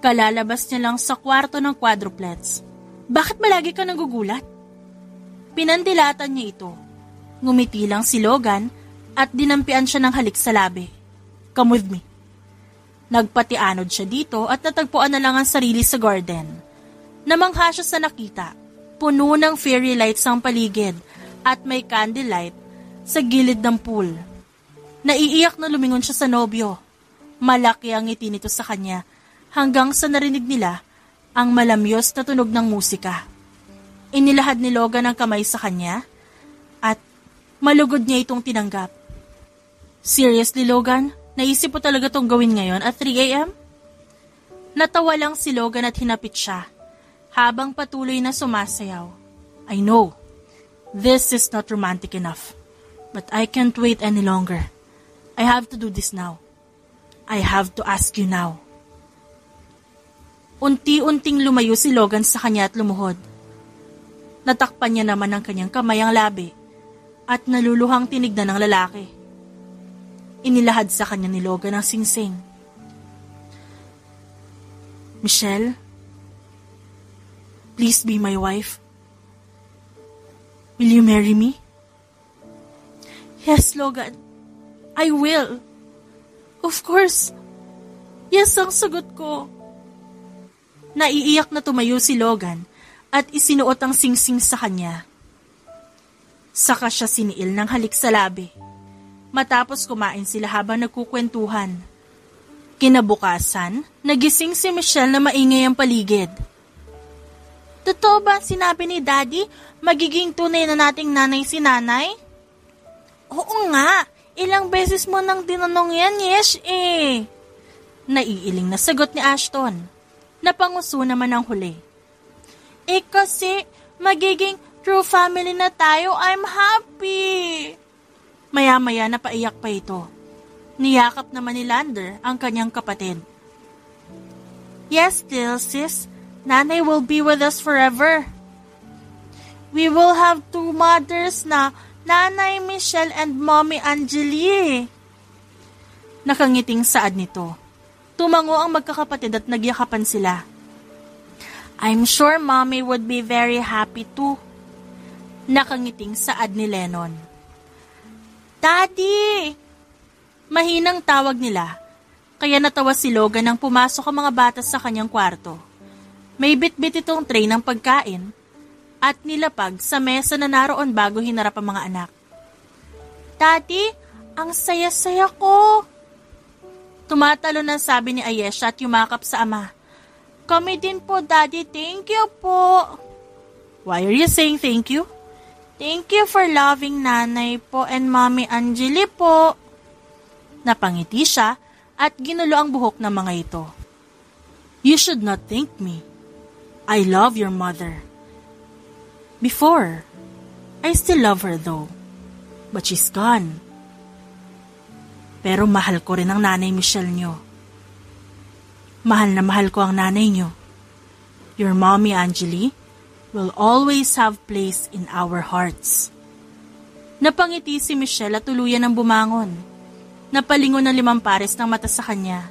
Kalalabas niya lang sa kwarto ng quadruplets. Bakit malagi ka nagugulat? Pinandilatan niya ito. Ngumiti lang si Logan at dinampian siya ng halik sa labi. Come with me. Nagpatianod siya dito at natagpuan na lang ang sarili sa garden. Namangha siya sa nakita. Puno ng fairy lights ang paligid at may candlelight sa gilid ng pool. Naiiyak na lumingon siya sa nobyo. Malaki ang ngiti nito sa kanya hanggang sa narinig nila ang malamyos na tunog ng musika. Inilahad ni Logan ang kamay sa kanya at malugod niya itong tinanggap. Seriously, Logan? Naisip mo talaga itong gawin ngayon at 3 a.m.? Natawa lang si Logan at hinapit siya habang patuloy na sumasayaw. I know, this is not romantic enough, but I can't wait any longer. I have to do this now. I have to ask you now. Unti-unting lumayo si Logan sa kanya at lumuhod. Natakpan niya naman ang kanyang kamay ang labi at naluluhang tinignan ng lalaki. Inilahad sa kanya ni Logan ang singsing. Michelle, please be my wife. Will you marry me? Yes, Logan. I will. Of course. Yes ang sagot ko. Naiiyak na tumayo si Logan at isinuot ang singsing sa kanya. Saka siya siniil ng halik sa labi. Matapos kumain sila habang nagkukwentuhan. Kinabukasan, nagising si Michelle na maingay ang paligid. Totoo ba sinabi ni Daddy magiging tunay na nating nanay si nanay? Oo nga. Ilang beses mo nang tinanong yan, yes eh. Naiiling na sagot ni Ashton. Napanguso naman ang huli. Eh kasi, magiging true family na tayo, I'm happy. Maya-maya napaiyak pa ito. Niyakap naman ni Lander ang kanyang kapatid. Yes, still sis, Nanay will be with us forever. We will have 2 mothers na, Nanay Michelle and Mommy Angeli. Nakangiting saad nito. Tumango ang magkakapatid at nagyakapan sila. I'm sure Mommy would be very happy too. Nakangiting saad ni Lennon. Daddy! Mahinang tawag nila, kaya natawa si Logan nang pumasok ang mga bata sa kanyang kwarto. May bitbit itong tray ng pagkain at nilapag sa mesa na naroon bago hinarap ang mga anak. Daddy, ang saya-saya ko! Tumatalo na sabi ni Ayesha at yumakap sa ama. Kami din po, Daddy. Thank you po. Why are you saying thank you? Thank you for loving Nanay po and Mommy Angeli po. Napangiti siya at ginulo ang buhok ng mga ito. You should not thank me. I love your mother. Before, I still love her though. But she's gone. Pero mahal ko rin ang nanay Michelle nyo. Mahal na mahal ko ang nanay nyo. Your mommy Angeli will always have place in our hearts. Napangiti si Michelle at tuluyan ng bumangon. Napalingon ng 5 pares ng mata sa kanya.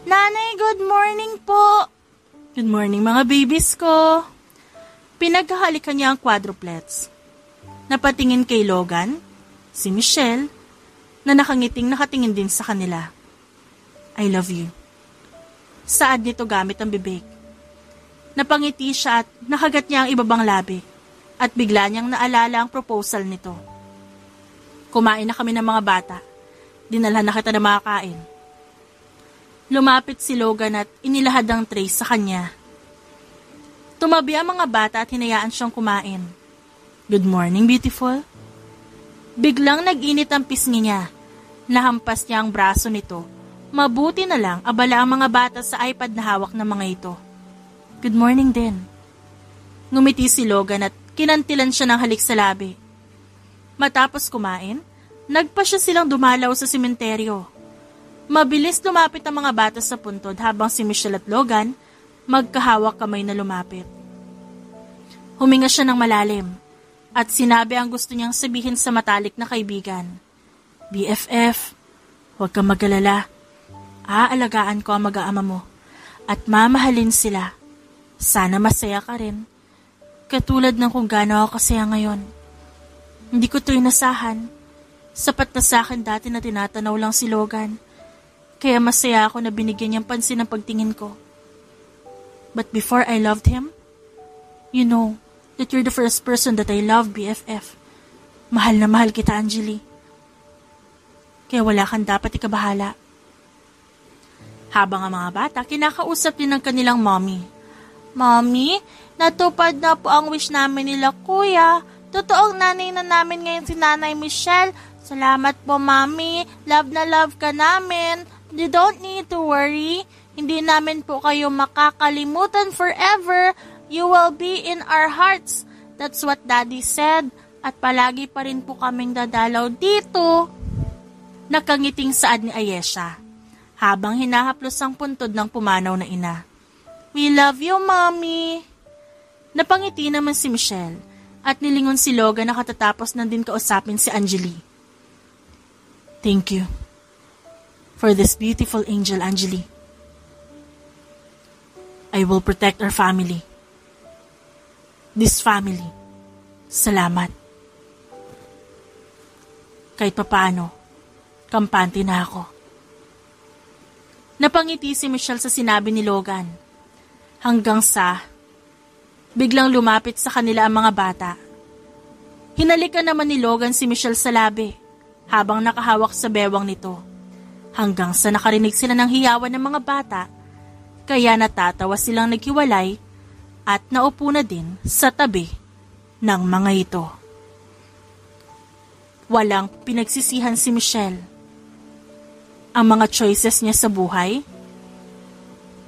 Nanay, good morning po. Good morning mga babies ko. Pinaghahalikan niya ang quadruplets. Napatingin kay Logan, si Michelle, na nakangiting nakatingin din sa kanila. I love you. Saad nito gamit ang bibig. Napangiti siya at nakagat niya ang ibabang labi at bigla niyang naalala ang proposal nito. Kumain na kami ng mga bata. Dinalhan na kita na makakain. Lumapit si Logan at inilahad ang tray sa kanya. Tumabi ang mga bata at hinayaan siyang kumain. Good morning, beautiful. Biglang nag-init ang pisngi niya. Nahampas niya ang braso nito. Mabuti na lang abala ang mga bata sa iPad na hawak ng mga ito. Good morning din. Ngumiti si Logan at kinantilan siya ng halik sa labi. Matapos kumain, nagpa siya silang dumalaw sa sementeryo. Mabilis lumapit ang mga bata sa puntod habang si Michelle at Logan magkahawak kamay na lumapit. Huminga siya ng malalim at sinabi ang gusto niyang sabihin sa matalik na kaibigan. BFF, huwag kang mag-alala. Aalagaan ko ang mag-aama mo at mamahalin sila. Sana masaya ka rin. Katulad ng kung gaano ako kasaya ngayon. Hindi ko ito inasahan. Sapat na sa akin dati na tinatanaw lang si Logan. Kaya masaya ako na binigyan niyang pansin ang pagtingin ko. But before I loved him, you know that you're the first person that I love, BFF. Mahal na mahal kita, Anjali. Kaya wala kang dapat ikabahala. Habang ang mga bata, kinakausap din ng kanilang mommy. Mommy, natupad na po ang wish namin nila, kuya. Totoong nanay na namin ngayon si Nanay Michelle. Salamat po, Mommy. Love na love ka namin. You don't need to worry. Hindi namin po kayo makakalimutan forever. You will be in our hearts. That's what Daddy said. At palagi pa rin po kaming dadalaw dito. Nakangiting saad ni Ayesha, habang hinahaplos ang puntod ng pumanaw na ina. We love you, Mommy. Napangiti naman si Michelle at nilingon si Logan na katatapos na din kausapin si Anjali. Thank you for this beautiful angel, Anjali. I will protect our family. This family. Salamat. Kahit papaano, kampante na ako. Napangiti si Michelle sa sinabi ni Logan. Hanggang sa biglang lumapit sa kanila ang mga bata. Hinalikan naman ni Logan si Michelle sa labi habang nakahawak sa bewang nito. Hanggang sa nakarinig sila ng hiyawan ng mga bata, kaya natatawa silang naghiwalay at naupo na din sa tabi ng mga ito. Walang pinagsisihan si Michelle. Ang mga choices niya sa buhay,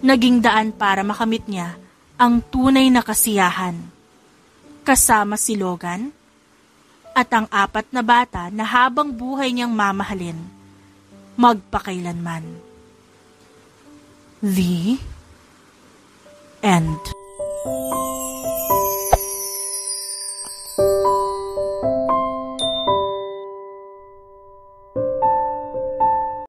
naging daan para makamit niya ang tunay na kasiyahan. Kasama si Logan at ang 4 na bata na habang buhay niyang mamahalin, magpakailanman. The End.